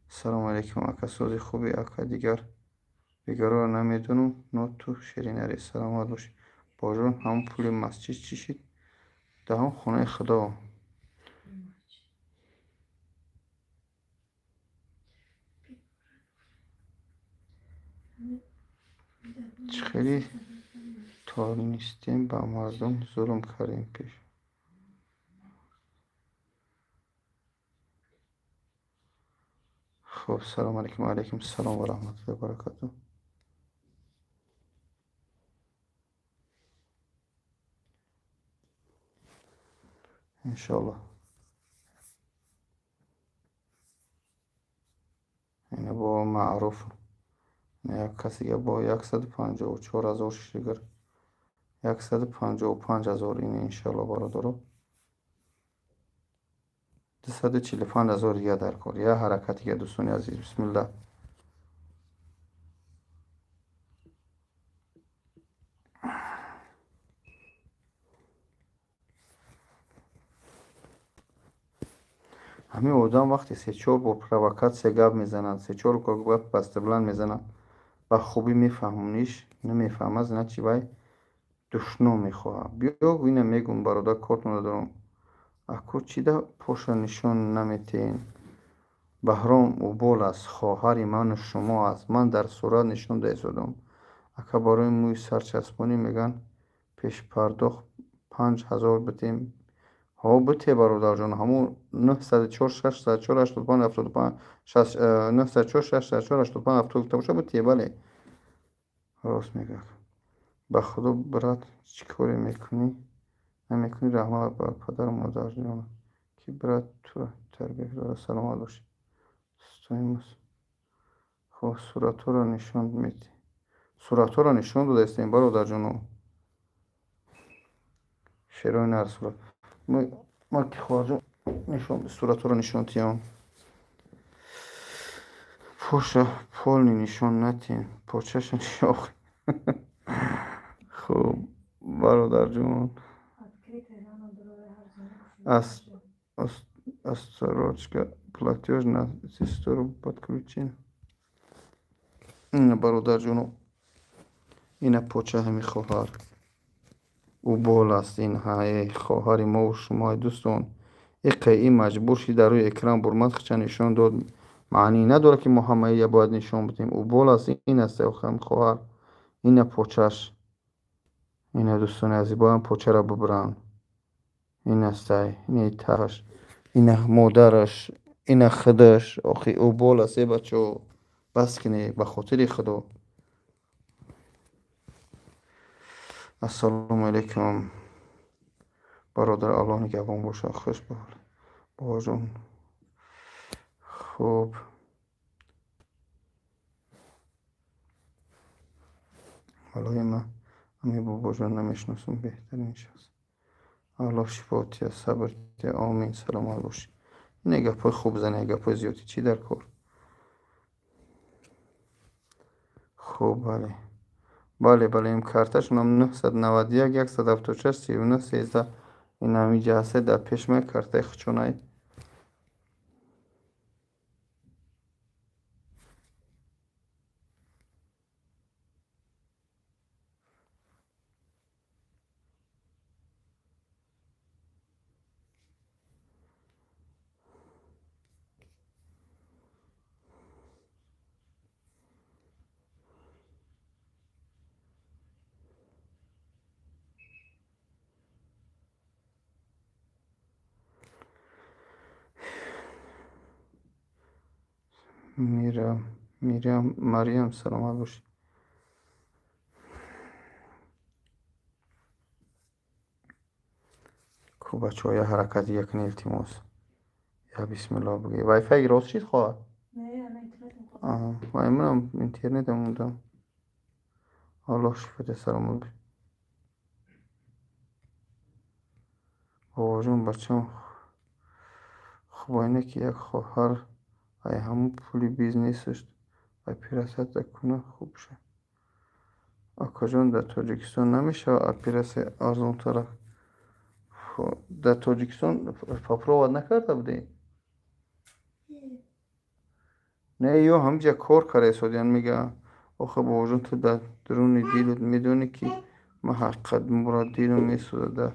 سلام علیکم اکا سوزی خوبی اکا دیگر رو نمیدونم نه تو شیرینری سلامت باشی باجون همون پول مسجد چی شد دهم خونه خدا خیلی تار نیستیم با مردم ظلم کردیم پیش خب سلام علیکم و علیکم السلام و رحمت الله و برکاته انشالله اینه با معروف نه یک کسی که با 154,000 شگر 155,000 اینه انشالله برادرو 245,000 دیگه در کار یه حرکتی که دوستانی عزیز بسم الله همین آدم وقتی سه چهار با پروکات سه گپ میزنن سه چهار گپ بسته بلند میزنن و خوبی میفهمونیش نمیفهم از نه چی بای دشنو میخواه بیا اینه میگم برادر کارتون دارم اکو چی ده پوش نشون نمیتین بهرام او بول است خواهری من و شما است من در صورت نشون ده شدم اکا برای موی سرچسبانی میگن پیش پرداخت 5,000 بتیم ها بته برادر جان همون 904 604 85 75 904 604 85 70 باشه بته بله راست میگه به خدا برات چی کاری میکنی نمیکنی رحمت بر پدر و مادر جان که برات تو تربیت داره سلامت باشی ستایموس خب صورت رو نشان میدی صورت رو نشان داده است این برادر جانو شیرای نر صورت ما که خواهد نشان صورت رو نشان تیم پوشا پولنی نشان نتین پوچش نشاخ خب برادر جون از сорочка платеж на сестру подключен این برادر جونو این پوچه همی خواهر او بول است این های خواهر ما و شما دوستان این مجبور شی در روی اکرام برمت خچه نشان داد معنی نداره که محمدیه باید نشان بدیم او بول است این است او خواهر این پوچش این دوستان عزیز هم پوچه را ببرن این است این تهش این مادرش این خودش آخی او بول است بچه بس کنی به خاطر خدا السلام علیکم برادر الله نگهبان باشه خوش بال باجون خوب والله من امی بابا جان نمیشناسم بهترین شخص. الله شفاتی از صبرتی. آمین. سلامت باشی. این گپای خوب زنه، گپای زیادی چی در کار. خوب بله بله این کارتشون هم 991 176 39 13. این همی جلسه در پیش من کارت خچونای. میرم مریم سلامت باشی. کو بچه های حرکت یک التماس یا بسم الله بگی. وای فای راست چیز خواه. وای منم اینترنت موندم. الله شفت سلامت باشی. بابا جون بچه خب اینه که یک خواهر ای همون پولی بیزنسش ای پیرست کنه خوب شه. آقا جون در تاجیکستان نمیشه پیرس ارزون تر. در تاجیکستان پاپرو نکرده بودی؟ نه یو همجا کار کرده سودیان میگه آخه بابا جون تو در درون دیلت میدونی که ما حقیقت مراد دیلو میسوزده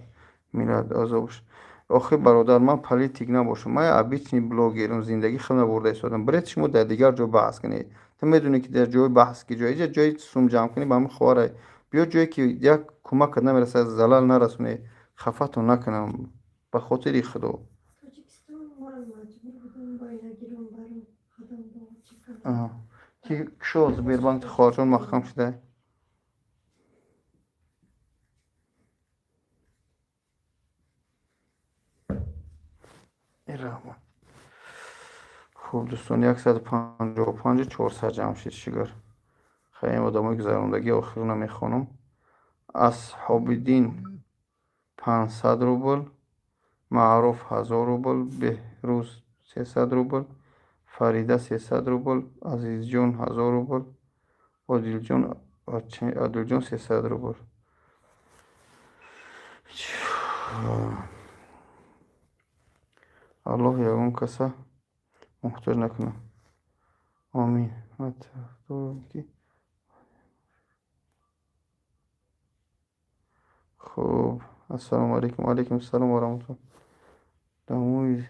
میلاد آزابش. آخه برادر من پلیتیک نباشم، من ابیتنی بلوگرم زندگی خیلی نبرده ایستادم. برای شما در دیگر جا بحث کنی. تو میدونی که در جای بحث کی جای سوم جمع کنی با همه خواره. بیا جایی که یک کمک نمیرسه از زلال نرسونی خفتو نکنم به خاطر خدا. آها کی شو زبیربانک خارجان محکم شده. ایران خوب دوستان 155 400 جمشید شگر خیلی آدمای گذراندگی آخر نمیخونم. اصحاب دین 500 روبل، معروف 1000 روبل، بهروز 300 روبل، فریده 300 روبل، عزیز جون 1000 روبل، عادل جون 300 روبل. الله یگون کسا محتاج نکنه. آمین. خب السلام علیکم. علیکم السلام و رحمت الله.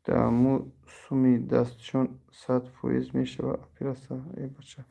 دمو سومی دستشون 100% میشه و پیرسته ای بچه.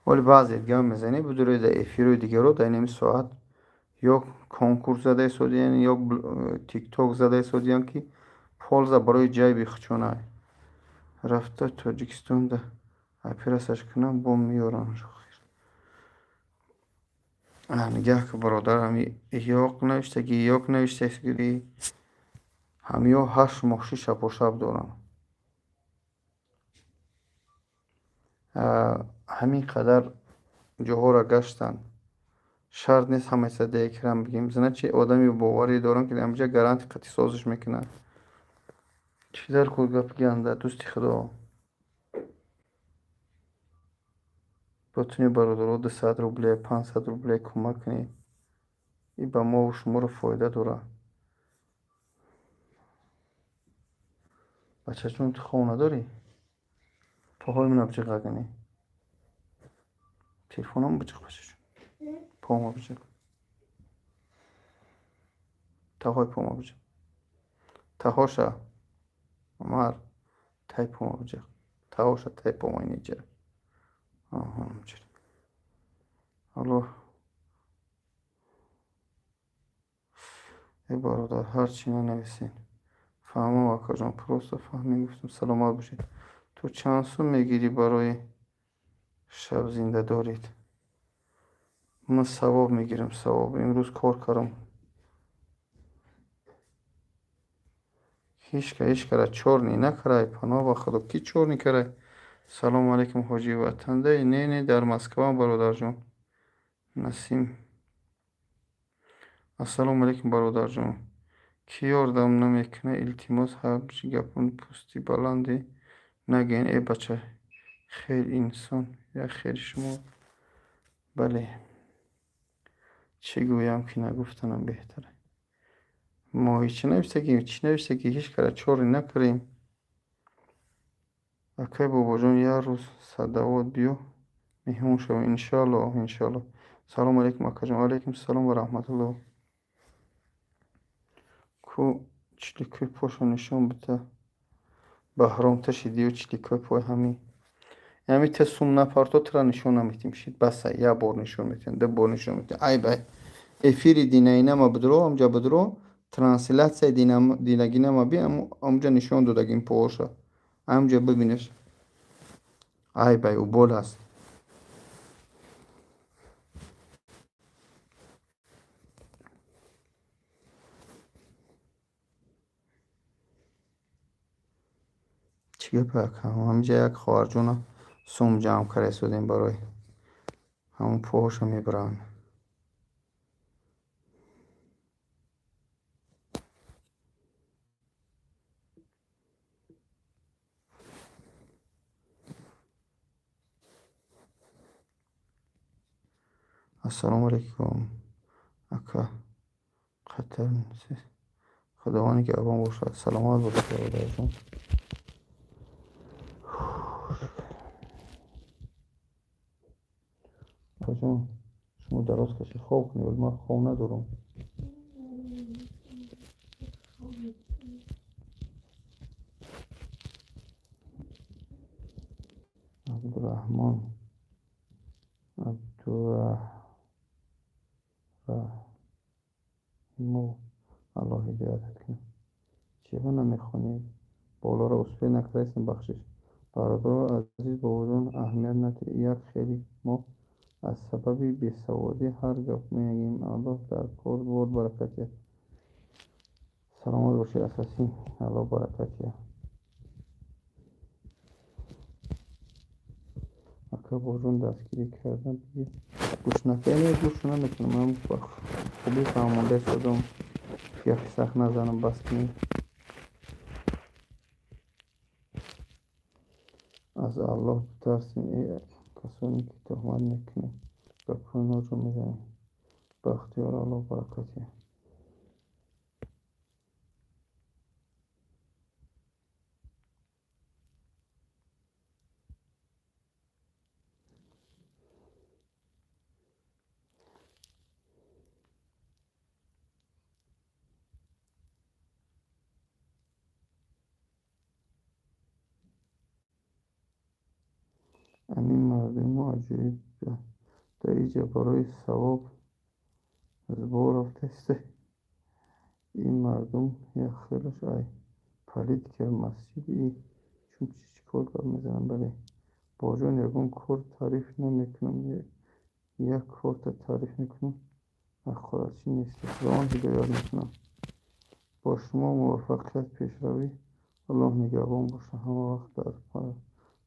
ولی بعضی دیگه هم میزنی بدوره در افیرو دیگه رو در نمی ساعت یا کنکورس زده سودیان یا تیک توک زده سودیان که پولزا برای جای بیخچونه رفته تاجیکستان ده پیرسش کنم بوم میارن. نگه که برادر همی یاق نوشته که یاق نوشته که همی ها 8 ماه شب و شب دارن. همین قدر جاها را گشتن شرط نیست همه صده کرم بگیم زنه چه آدمی باوری دارن که همجا گرانتی قطعی سازش میکنن. چی در کل گپ گنده دوستی خدا بتونی برادرها 200 روبله 500 روبله کمک کنی این به ما و شما رو فایده داره. بچه چون تو خونه داری پاهای من بچه کنی تلفونم بچه بچه چون پاهم بچه تاهای پاهم بچه تهاشا عمر تایپم آبجا تاوشا تایپم اینجا همچنین حالا ای برادر هرچی ننویسین فهمم آقا جان پروست فهمی گفتم سلامت باشید تو چند سو میگیری برای شب زنده دارید من ثواب میگیرم ثواب امروز کار کردم هیچ کاره چورنی نکرای پناه با خدا کی چورنی کرای سلام علیکم حاجی وطنده نه در مسکو برادر جان نسیم السلام علیکم برادر جان کی یاردم نمیکنه التماس همچی گپون پوستی بلندی نگین ای بچه خیر انسان یا خیر شما بله چی گویم که نگفتنم بهتره ما هیچ نوشته که هیچ کاره چوری نکریم اکای بابا جان یه روز صدوات بیو مهمون شو انشالله سلام علیکم اکا جان علیکم السلام و رحمت الله کو چلیکوی پاشو نشون بده بهرام تشیدی و چلیکوی پای همین تسوم نپارتو ترا نشون نمیتیم شید بس یه بار نشون میتین ده بار نشون میتین ای بای افیری دینه ما بدرو امجا بدرو ترانسلیت دینگینه ما بی امجا نشون دادگیم پوشا امجا ببینش ای بای او بول هست چیه پاک همینجا یک خارجونا سوم جمع کرده سودیم برای همون پوشو میبرن السلام علیکم اکا خطر نیست خداوانی که ابان باشد سلامت باشد برادر جان آقا جان شما دراز کشی خواب کنی ولی من خواب ندارم عبدالرحمن عبدالرحمو الله هدایت کنی چرا نمیخوانی بالا را اصفه نکرایستم بخشش برادر عزیز با وجود اهمیت نده یک خیلی ما از سبب بیسوادی هر گفت میگیم الله در کار بود برکت سلامت باشی اساسی الله برکت اکا با جون دستگیری کردن دیگه گوش نکنه گوش نمیکنم من خوبی فهمونده شدم یک سخت نزنم بس کنی از الله بترسیم ای کسانی که تهمت میکنه و پایین رو میزنیم بختیار الله برکتی همین مردم عجیب در اینجا برای ثواب از بار رفته این مردم یا خیلیش ای پلید که مسجد ای چون چی کار کار میزنم بله با جان یکم کار تعریف نمیکنم یک کار تعریف میکنم خودشی نیست روان هدایت میکنم با شما موفقیت پیش روی الله نگهبان باشه همه وقت در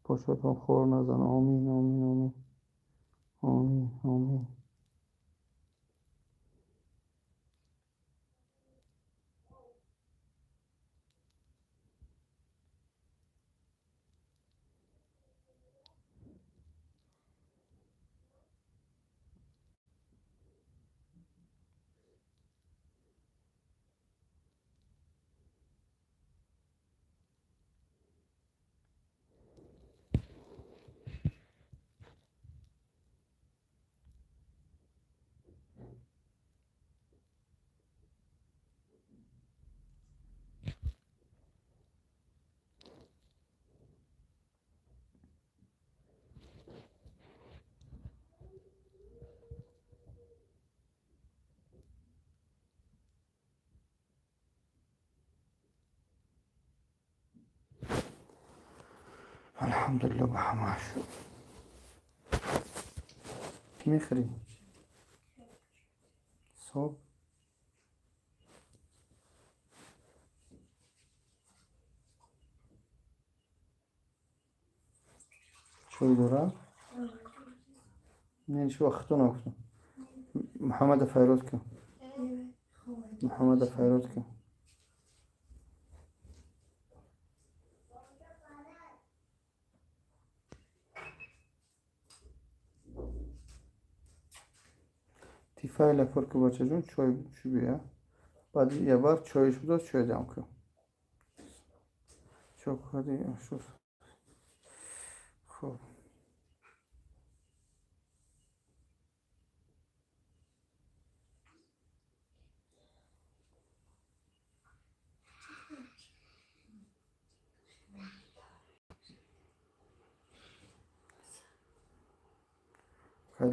پاشتان خور نزن آمین آمین آمین آمین آمین الحمدلله به همش. چی میخری؟ صبح چای داره؟ نه شو وقتون افتون. محمد فیروز که محمد فیروز که تیفایل پر که بچه جون چای چی بیا؟ بعد یه بار چایش بود چای دام که چوکادی شو. خب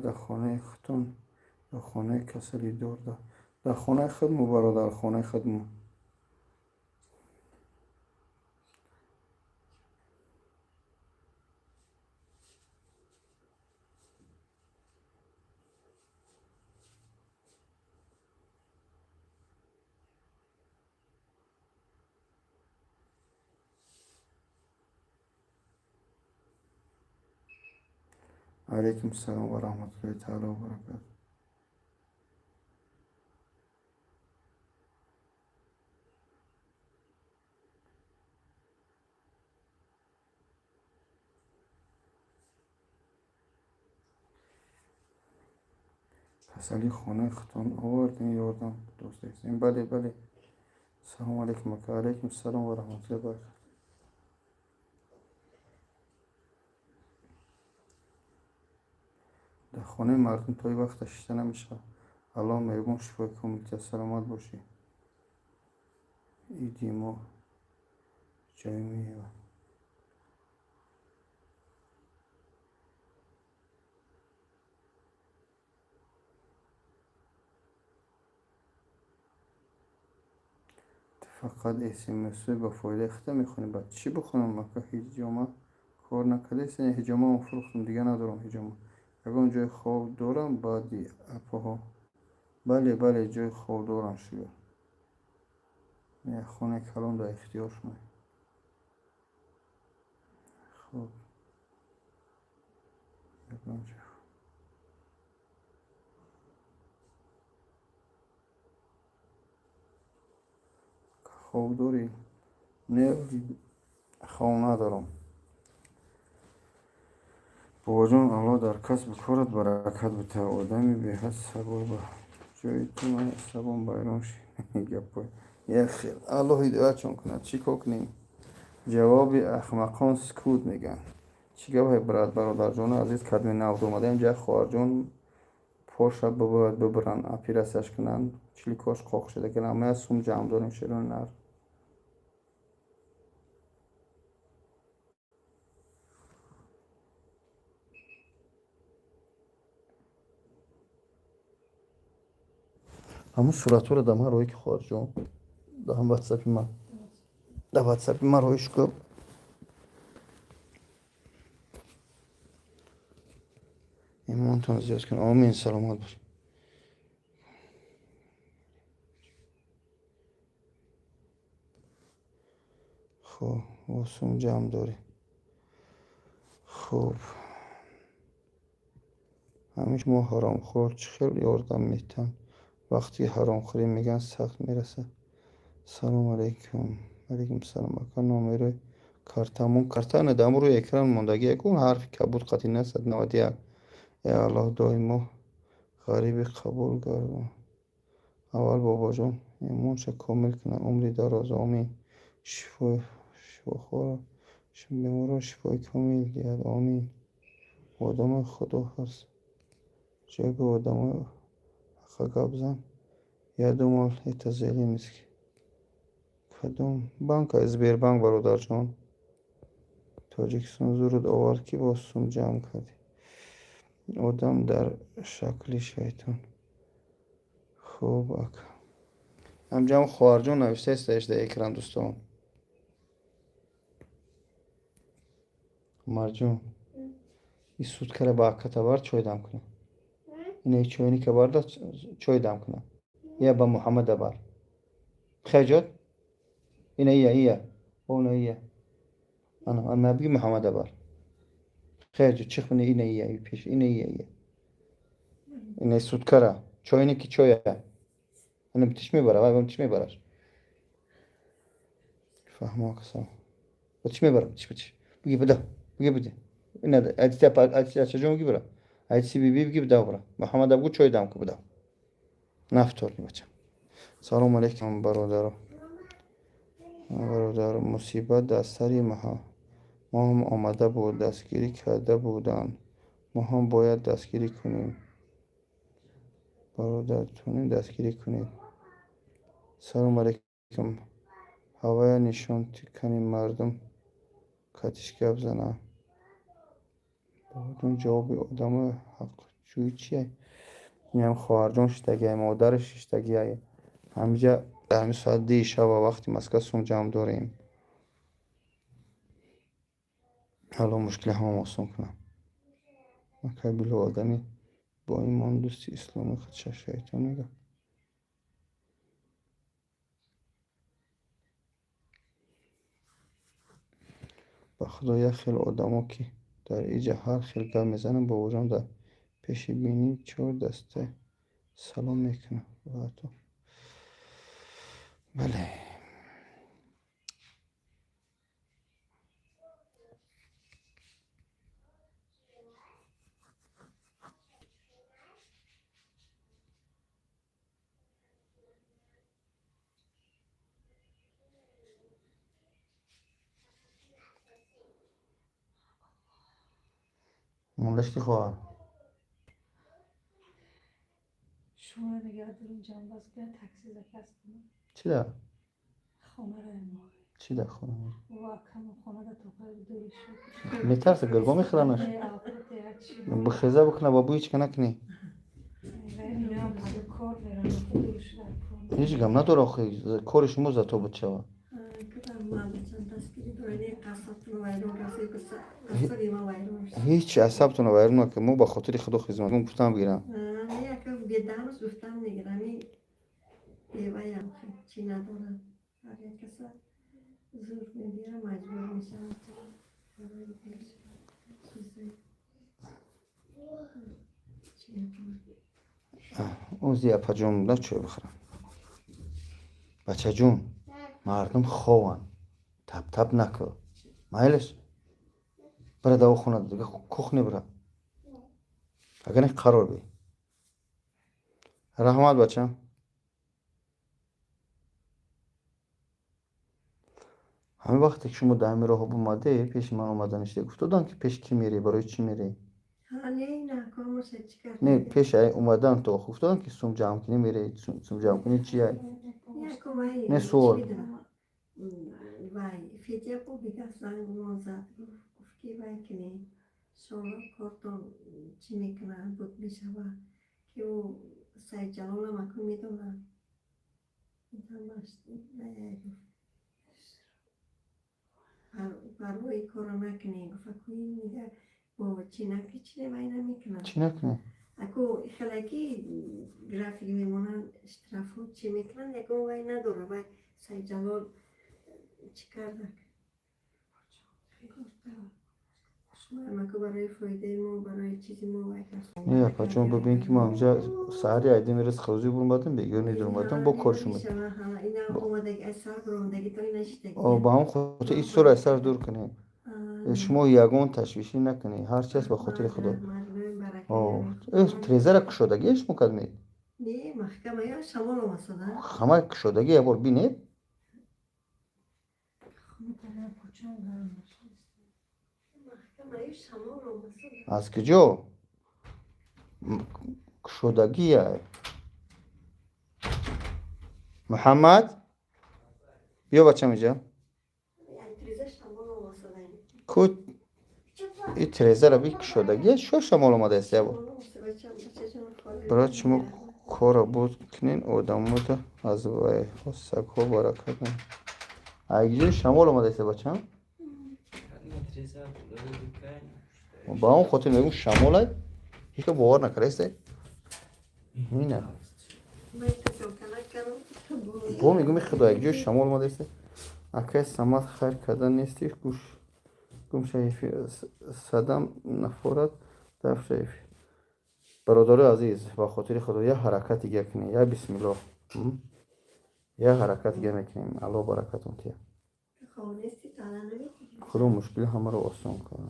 در خانه خودتون در خانه کسری دور ده در خانه خودمو برادر خانه خودمو علیکم السلام و رحمت الله تعالی و برکاته. کسلی خانه خودتون آوردین یادم دوست داشتین. بله بله. سلام علیکم و علیکم السلام و رحمت الله و برکاته. در خانه مردم تا این وقت شیشته نمیشه. الله میگم شفای کامل سلامت باشی. ایدی ما جای میه فقط اسمس با فایده خطه میخونی. بعد چی بخونم؟ مکه هیجامه کار نکرده سنی هیجامه هم فروختم دیگه ندارم هیجامه. اگر جای خواب دارم بعدی اپاها. بله بله جای خواب دارم شده. یه خونه کلان در اختیار شما. خب خواب داری؟ نه خواب ندارم. بابا جان الله در کسب کارت برکت بده. آدمی به حد صبور به جای تو من حسابم بیرون شد. گپای یه خیل الله هدایت چون کند چی کنیم؟ جواب احمقان سکوت میگن. چی گوه برادر جان عزیز کدمی نوت اومده اینجا خواهر جان پاشا باید ببرن اپیرسش کنن چلی کاش قاق شده که همه از سوم جمع داریم شیرون نر. همون صورت رو دم روی که خواهر جان ده هم واتساپی من ده واتساپی من رویش که ایمان تون زیاد کن. آمین سلامت باش. خب واسون جمع داری. خب همیش ما حرام خور خیلی یاردم میتن وقتی حرام خوری میگن سخت میرسه. سلام علیکم. علیکم سلام اکا نامره کارتمون کارتانه دم روی اکران موندگی یکون حرف کبود قطعی نسد 91. یا الله دائما غریبی قبول گردم. اول بابا جان ایمونش کامل کنه عمری دراز آمین. شفا خورا بیمارا شفای کامل دید آمین. آدم خدا هست جای به آدم حقا گبزن یه دومال اتزیلی میسکی کدوم بانک ازبیر بانک برادر جان تاجیکستان زورد آورد کی با سوم جمع کردی آدم در شکلی شیطان. خوب اکا هم جمع خواهر جان نوشته استش در اکران دوستان. مرجون این سود کره با کتا بار چوی دم کنه اینه چوینی که بار دا چوی دم کنه یا با محمد بار خجات اینه ایه اونه ایه انا بگی محمد بار خجات چی خونه اینه ایه پیش اینه ایه اینه سود کره چوینی که چویه انا بتش میبره وای بتش میبره فهمو قسم بتش میبره بتش بگی بده اینه ادیت چجوری میگی برا ادیت بی بگی بده برا محمد ابو چوی دم که بده نفتور بچه سلام علیکم برادر مصیبت در سری ما هم آمده بود دستگیری کرده بودند ما هم باید دستگیری کنیم برادرتون دستگیری کنید سلام علیکم هوای نشان کنیم مردم کتش گپ زنه اون جواب آدم حق جوی چیه این هم خواهرجان شدگی مادرش شدگی همینجا در همین ساعت 10 شب وقتی مسکه سوم جمع داریم حالا مشکل هم آسان کنم مکبیل آدمی با ایمان دوستی اسلامی خودش شیطان میگه با خدای خیلی آدم که در ایجا هر خیلی گل میزنم با وجام در پیش بینی 4 دسته سلام میکنم بله مولش کی خواهر شما نگه داریم جنباز که تاکسی زکست کنم چی در؟ خانه را امو چی در خونه؟ واکم خانه را تو قرار دوری شد میترسه گرگا میخرنش بخیزه بکنه با بویچ که نکنی اینا هم از کار برن دوری شدن هیچ گم نداره آخه کارش موزه تو بود شود هیچ عصبتون رو ویرون نکن مو با خاطر خدا خدمت مو پوتم بگیرم بیدرمز گفتم میگیرم این بیوایم چی ندارم هر یک کسا زور میگیرم مجبور میشم اون زیپا جون دا چوی بخورم بچه جون مردم خوان تب نکن مایلش برای دو خونه دیگه کخ نبره اگر نه قرار بی رحمت بچه همه وقتی که شما در همین راه اومده پیش من اومدن اشته گفتادن که پیش کی میری برای چی میری نه پیش اومدن تو گفتادن که سوم جمع کنی میری سوم جمع کنی چیه نه سوال وای فیدیا کو بیگه زنگ موزد گفت که وای کنی شما کارتون چی میکنن بود میشوه که او سعی جلال مکو میدونن برای کارو نکنی گفت که میگه با چینکی چی وای نمیکنن چی نکنی اکو خلاکی گرافیک میمونن اشترافو چی میکنن یکو وای نداره وای سعی جلال چی کردک ما که برای فایده ما برای چیزی ما وای کرد نه پچون ببین که ما همجا سهری عیدی میرس خوزی برون بادم بیگه نیدر اومدم با کارشون بود اینا اومدگی اثر بروندگی تو نشتگی با هم خودت این سور اثر دور کنی شما یگون تشویشی نکنی هر چیز به خاطر خدا تریزر کشودگیش مکدمی نه محکمه یا شمال اومسده همه کشودگی یه بار بینید از کجا کشودگی محمد بیا بچه میجا کود این تریزه رو بی کشودگی شو شمال اومده است یه بار برای شما کار بود کنین آدم بود از وای سگ ها برکت اگه شمال اومده است بچه با اون خاطر میگم شمال هیچ که باور نکرسته نه من تجربه کردم با میگم خدا یک جو شمال ما دسته اکه سمت خیر کردن نیستی گوش گم شریفی صدم نفورت دف شریفی برادر عزیز با خاطر خدا یه حرکت دیگه کنی یا بسم الله یه حرکت دیگه میکنیم الله برکتون تیه خوانستی تالا نمیکنی خدا مشکل همه رو آسان کنه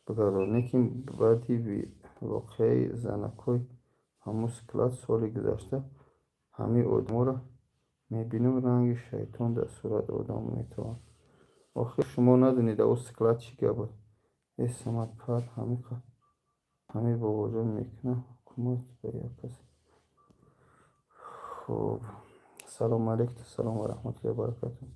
بگردار که بعدی بی واقعی زنکوی همون سکلات سالی گذشته همه آدم را میبینم رنگ شیطان در صورت آدم میتوان آخه شما ندونید او سکلات چی بود ای سمت پر همه با وجود میکنه حکومت به یک کسی خب سلام علیکم سلام و رحمت الله و برکاته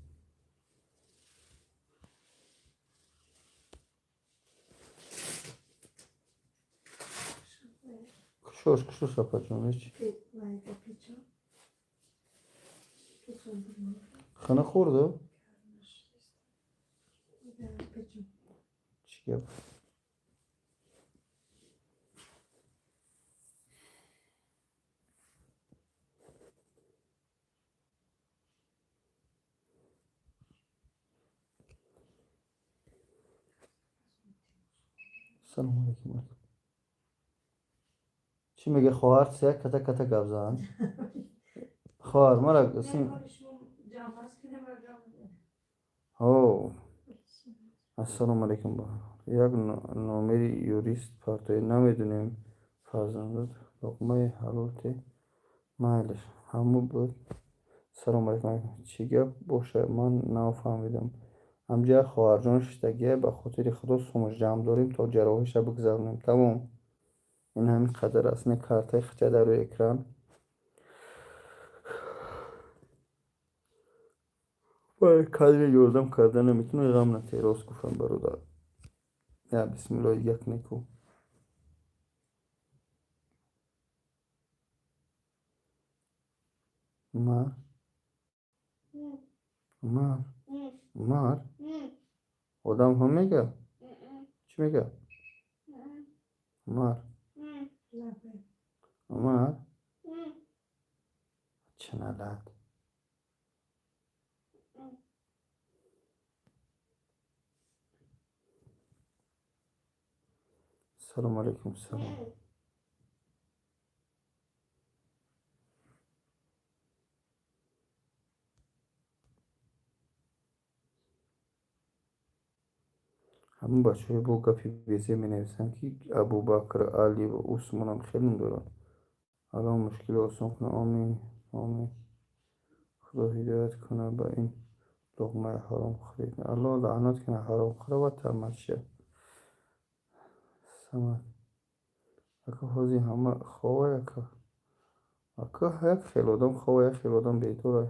کشوش سپا جان چی خانه خورده چی گفت سلام علیکم چی میگه خواهر سه کتا کتا گبزن خواهر مرا سیم او السلام علیکم با یک نامری یوریست پارتای نمیدونیم فرزندت لقمه حلالتی مایلش همو بود سلام علیکم چی گپ باشه من نفهمیدم همجا خواهر جان شتگیه به خاطر خدا سومش جمع داریم تا جراحیش بگذرونیم تمام این همین قدر است نه کارتای خطه در روی اکران و کاری یوردم کردن نمیتونه غم نتی راست گفتم برادر یا بسم الله یک نیکو مار مار مار آدم هم میگه چی میگه مار مار چه نلد سلام علیکم سلام همون بچه های با گفی بیزه می نویسن که ابو بکر علی و عثمان هم خیلی دارن الان مشکل آسان کنه آمین آمین خدا هدایت کنه به این لقمه حرام خورید الله لعنت کنه حرام خوره و ترمت شه سمت اکا حاضی همه خواه اکا یک خیل آدم خواه یک خیل آدم بیتوره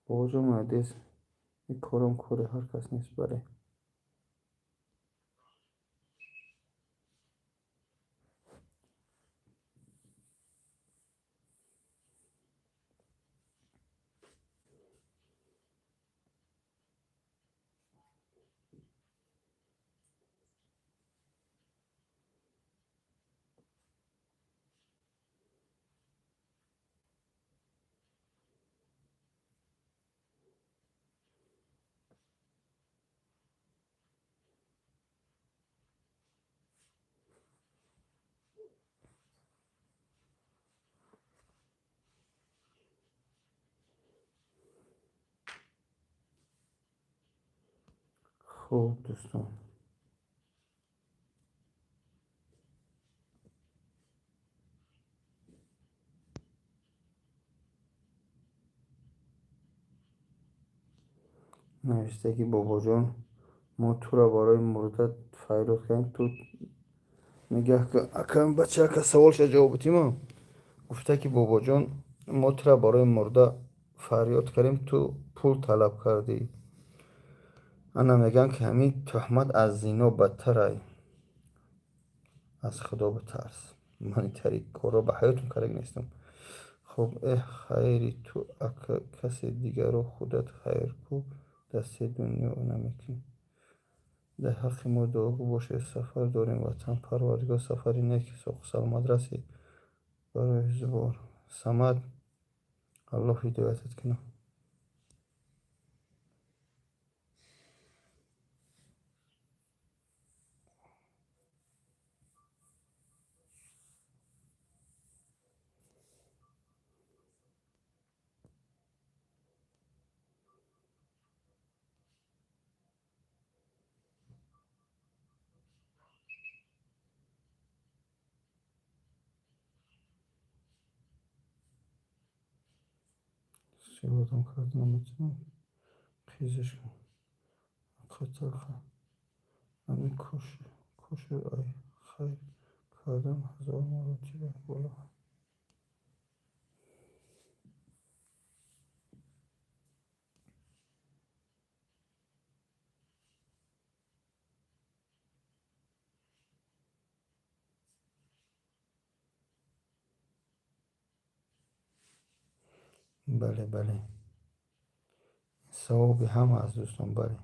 باجا مدیس این کارم کاره هر کس نیست بره خوب دوستان نوشته که بابا جان ما تو را برای مردت فیروز کنیم تو میگه که اکم بچه که سوال شد جواب ما گفته که بابا جان ما تو را برای مرده فریاد کردیم تو پول طلب کردی انا میگن که همین تهمت از زینا بدتر از خدا بترس من طریق کارا به حیاتون کرده نیستم خب خیری تو کسی دیگر رو خودت خیر کو دست دنیا نمیکنی در حق ما دعاگو باشه. سفر داریم وطن پروردگار سفری نیک سوق سلامت رسی برای زبان سمت. الله هدایتت کنه. سیادم کردن میتونم خیزش کنم قتل خواهم همین کش ای خیر کردم هزار مراتب بالا. بله بله ثواب همه از دوستان. بله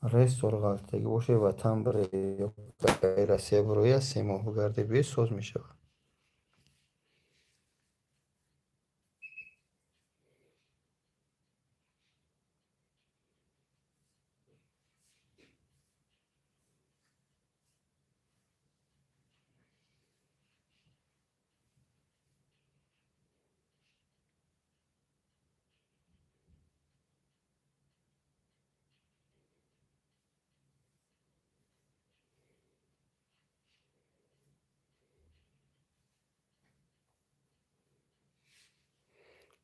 رئیس سال غلطگی باشه وطن بره یا غیر سه بروی یا 3 ماه بگرده بیه سوز میشه.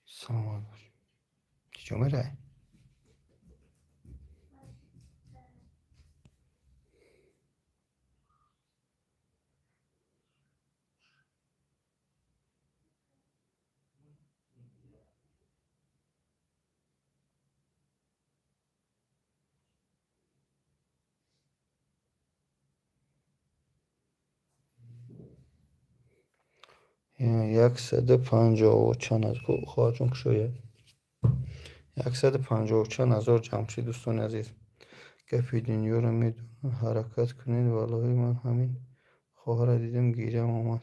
سلام باش چی میره. یکصد و پنجاه و چند از خواهد شوید 154 هزار جمشید دوستان عزیز گپی دنیا رو میدونم حرکت کنید. والله من همین خواهر دیدم گیرم آمد.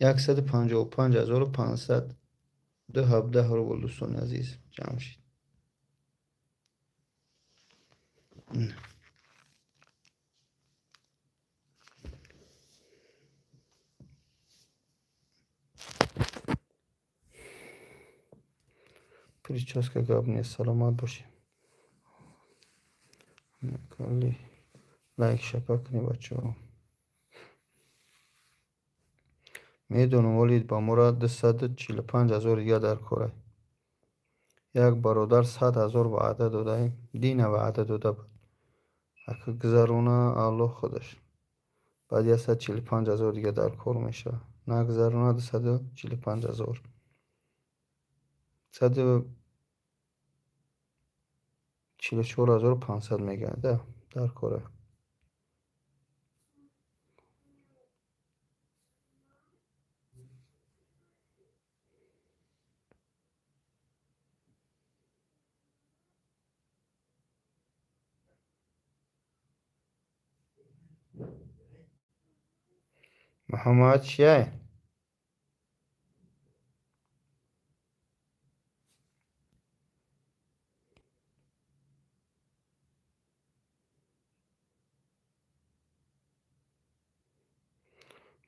155,517 رو بود دوستان عزیز جمشید. پریچاسکا گابنی سلامت باشی. کلی لایک شپا کنی بچه ها. میدونم ولید با مراد 145,000 دیگه در کاره. یک برادر 100,000 وعده داده دین وعده داده بود اگه گذرونه الله خودش بعد 145,000 دیگه در کار میشه نگذرونه 145,000 144,500 میگه در کاره. محمد چیه؟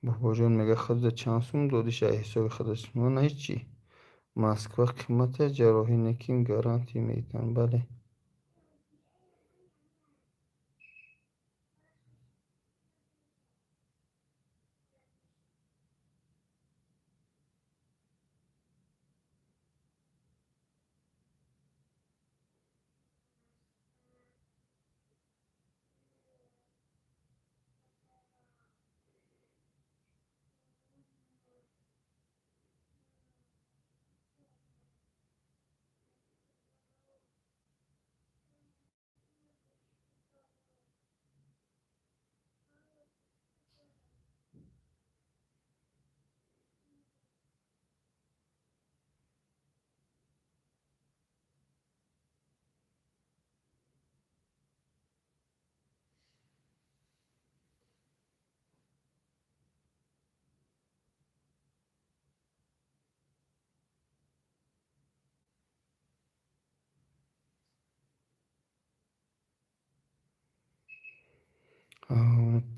بابا جون میگه خودت چند سوم دادیش حساب خودش ما نه هیچی. مسکو قیمت جراحی نکیم گارانتی میتن. بله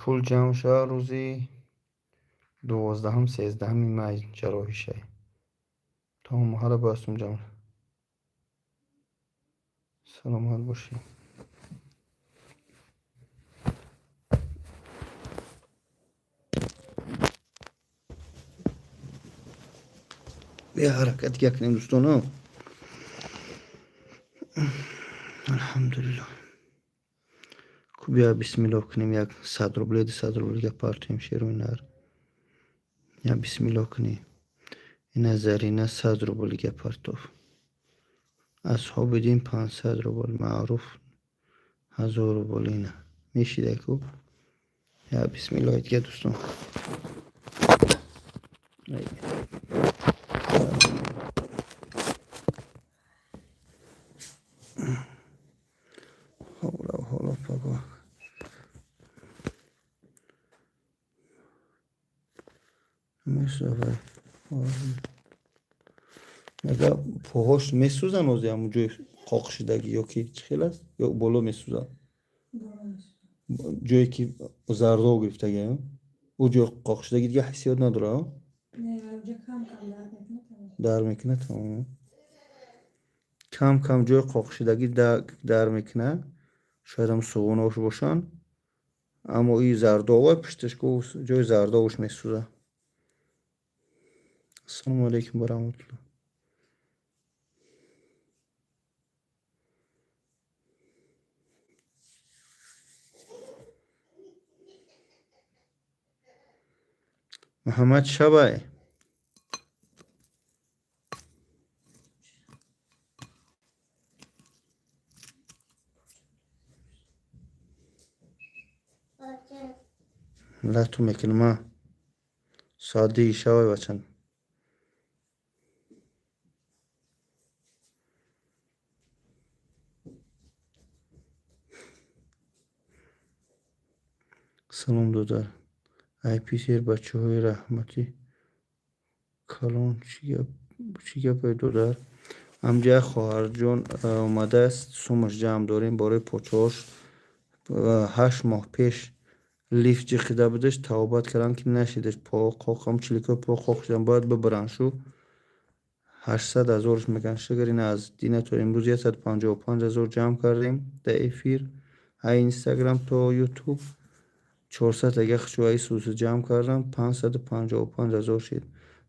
پول جمع شد روزی 12 13 می جراحی شد تا حالا باستم جمع سلامت باشی بیا حرکت کنیم دوستانو الحمدلله کو بیا بسم الله کنیم یک 100 روبل 100 روبل پارتیم شیرون نر یا بسم الله کنیم این زرینه 100 روبل پارتوف اصحاب دین 500 روبل معروف 1000 روبل اینه میشیده کو یا بسم الله دیگه دوستان حالا پاگا میسوزه مگه پاهاش میسوزن از همونجای قاق شدگی یا که چی خیلی است یا بالا میسوزن جایی که زردو گرفتگی او جای قاق شدگی دیگه حسیات نداره نه اونجا کم کم در میکنه تمام کم کم جای قاق شدگی در میکنه شاید هم سوغوناش باشن اما این زردو پشتش که جای زردوش میسوزه السلام علیکم برحمت الله محمد شبای لا تو میکنم ساده شبای بچن سلام دادر ای پیسیر بچه های رحمتی کلان چی گپه دادر امجا خواهر جان اومده است سومش جمع داریم برای پاچاش 8 ماه پیش لیف جخیده بودش توبت کردن که نشیدش پا قاقم چلیکا پا قاق شدن باید ببرن شو 800,000 میگن شگر این از دینه تو امروز 155,000 جمع کردیم در افیر های اینستاگرام تا یوتیوب 400 اگه خشو های سوس جمع کردم 555,000 شد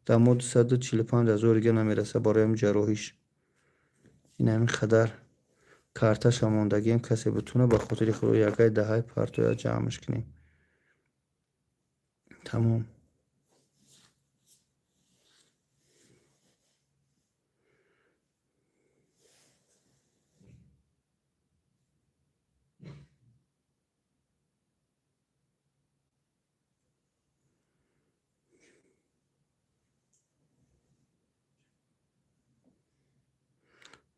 در مورد 145,000 دیگه نمیرسه برای جراحیش این همین خدر کارتش ماندگیم کسی بتونه به خاطر خود یکای دهای پرتویا جمعش کنیم تمام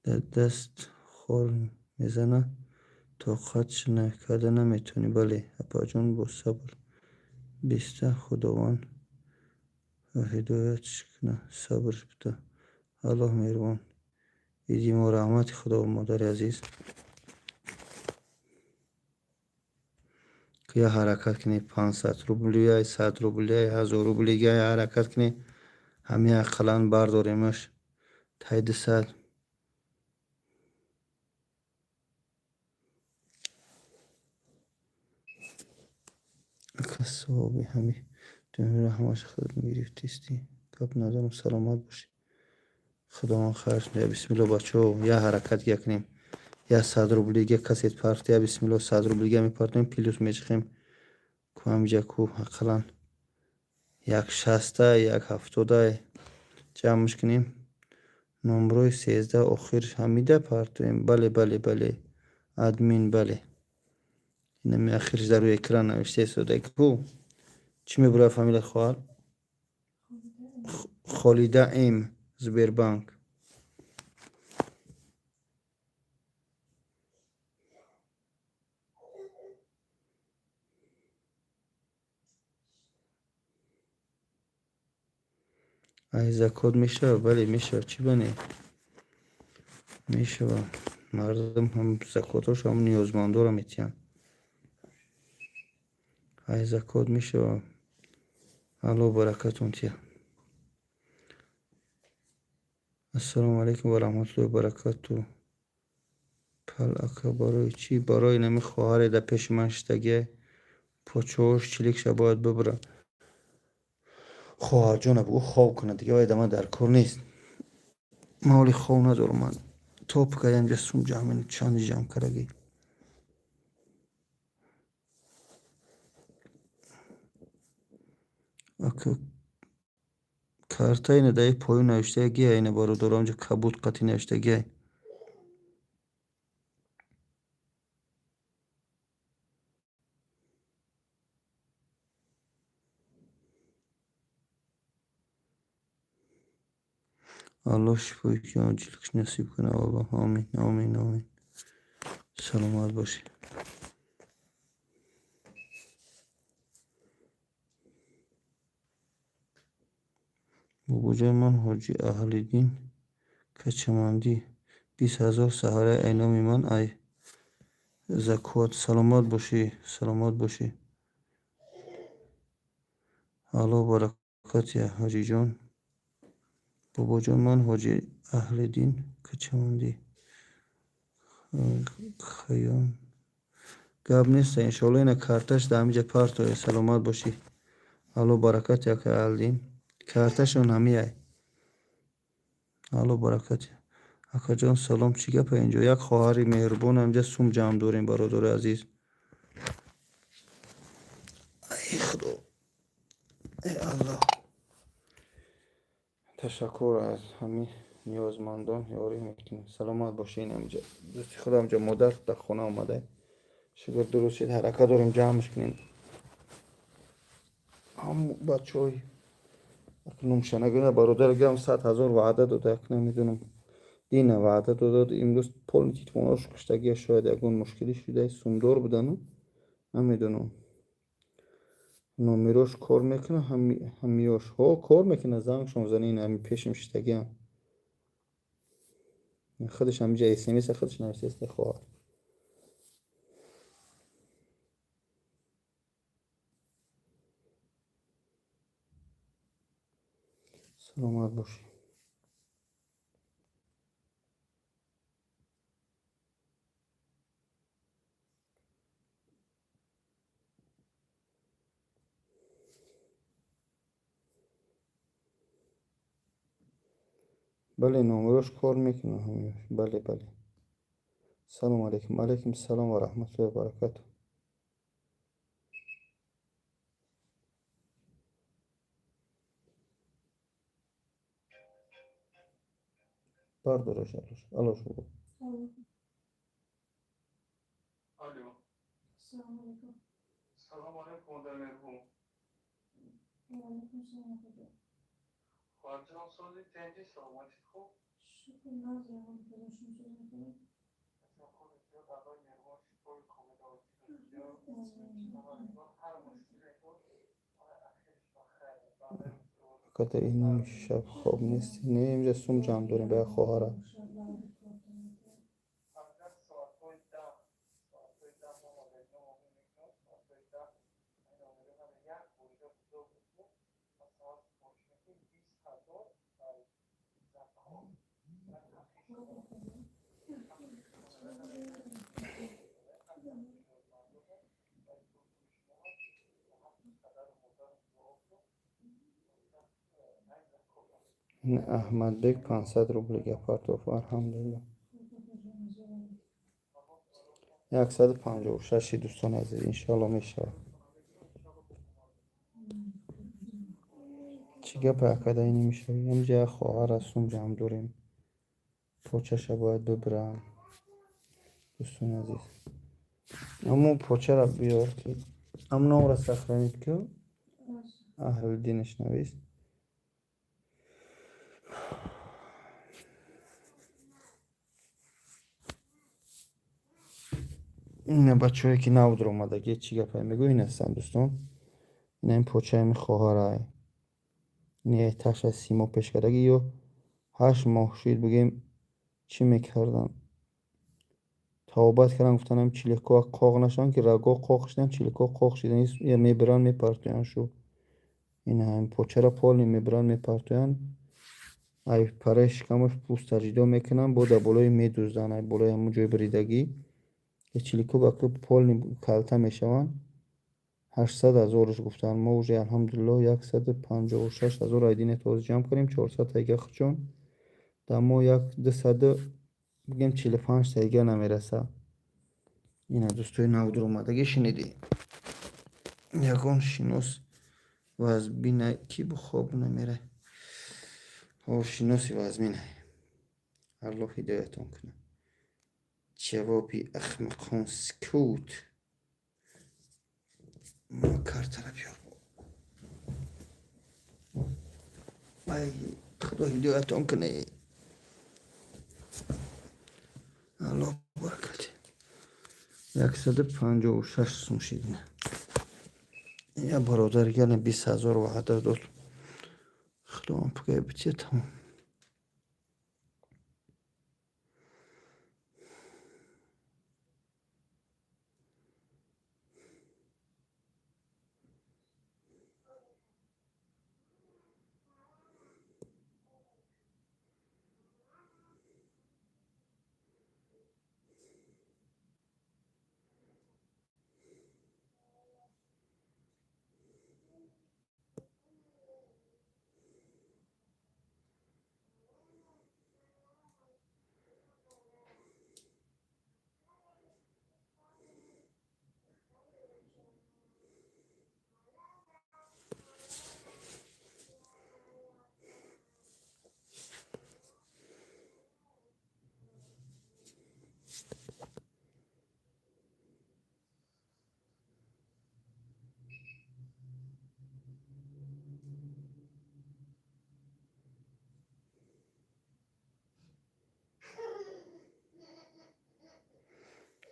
در دست خور میزنه طاقتش نکرده نمیتونی بله اپا جان با صبر بیسته خداوند و هدایتش کنه صبر بده الله مهربان ایدیم و رحمت خدا و مادر عزیز که یه حرکت کنی 500 روبلی های 100 روبلی های 1000 روبلی های حرکت کنی همه اقلان برداریمش تاید 100 کسابی همی دنیا همش خود میگرفتیستی کب ندارم سلامت باشی خدا من خرج میده بسم الله بچه ها یه حرکت کنیم یا 100 روبلی گه کسی پارتی یا بسم الله 100 روبلی گه میپارتیم پیلوس میچخیم که همینجا که اقلا یک 60 یک 70 جمعش کنیم نمروی 13 آخرش همیده پارتیم بله بله بله ادمین بله اینمی آخرش در روی اکران نوشته شده که چی میبره فامیل خواهر خالیده ایم زبیربانک ای زکات میشه بله میشه چی بنی میشه مردم هم زکاتاش هم نیازمندا رو میتین های زکات میشه. الله برکتون تیا. السلام علیکم و رحمت الله و برکاته. پل برای چی؟ برای نمی خواهر در پیش من شتگه پاچوش چلیکش باید ببرم. خواهر جانه بگو خواب کنه دیگه. باید من در کار نیست. مالی خواب ندارم من. توپ که اینجا سوم جمعین چند جمع کرگی. اکا کارتا اینه دایی پایو نوشته گیه. اینه بارو دارم اینجا کبود قطی نوشته گیه. الله شفایی که آجیلکش نصیب کنه بابا. آمین آمین آمین. سلامت باشی. بابا جان من حاجی اهل دین کچمندی 20,000 سهره اینامی من ای زکوات. سلامت باشی سلامت باشی. الله برکت یا حاجی جان. بابا جان من حاجی اهل دین کچمندی خیام گاب نیست. انشالله اینه کارتش در همینجا پرتوی. سلامت باشی. الله برکت یا که اهل دین کارتشون همیه. الله برکت. اکا جان سلام چی گپه اینجا؟ یک خواهری مهربان همجا سوم جمع داریم برادر عزیز. ای خدا ای الله. تشکر از همه نیازمندان یاری میکنیم. سلامت باشین. همجا دوستی خدا همجا مادر در خونه آمده. شکر درست شد حرکت داریم جمعش کنیم. هم بچه های اکنون شنگونه برادر گرم 100,000 وعده داده. اکنون نمیدونم دینه وعده داده. امروز پول تیتماناش کشتگی شاید اگون مشکلی شده سومدار بودن. نمیدونم نومیروش کار میکنه. همیاش ها کار میکنه. زنگشون زنین همی پیشم شتگی هم خودش همینجا اسمیس خودش نوشته خواهد. سلامت باشی. بله نومیروش کار میکنه همیاش. بله بله. سلام علیکم. علیکم السلام و رحمت الله و برکاته. بردارش الله شو. الو السلام علیکم. سلام علیکم در مرحوم. وعلیکم السلام خدا. خواهرجان سازی تنجی سلامتی خوب. شکر نازم خداشون شده کنید. اصلا خودت یا برای مرحوم شکر کامل آجید یا هر مشکلی بود اخیرش بخیر. کتا این شب خواب نیست. نه اینجا سوم جمع داریم به خواهره. این احمد بیگ 500 روبل گپارتوف. الحمدلله. 156 دوستان عزیز انشالله میشه. چی گپ اکده اینی میشه. اینجا خواهر از سوم جمع داریم. پوچش باید ببرم دوستان عزیز. اما پوچه را بیار که ام نام را سخرانید که اهل دینش نویست. این بچه هایی که نو در اومده که چی گفت میگو این هستن دوستان. این پوچه همی خواهر های این تش از سیما پیش کردگی یا 8 ماه شید بگیم چی میکردن توبت کردن گفتن هم چیلکو قاق نشان که رگا قاق شدن چیلکو قاق شدن یه میبرن میپرتوین شو این هم پوچه را پال میبرن میپرتوین ای پره شکمش پوست جدا میکنن با در بالای میدوزدن ای بالای همون جای بریدگی یه چیلیکو با که پال کلته میشون 800,000 گفتن ما اوجه الحمدلله 156,000 ایدین تازه جمع کنیم 400 تایگه خچون در ما 200 بگیم 45 تایگه نمیرسه اینه دوستای نودر اومدگی شنیدی یکون شینوس و از بینه کی بخواب نمیره شینوسی و از بینه الله هدایتون کنه جوابی اخمقون سکوت ما کار طرف بیار ای خدا هدایتون کنه الله برکت 156 سوم شیدینه یه برادر گلن 20,000 وحده داد خدا هم پگه بچه تمام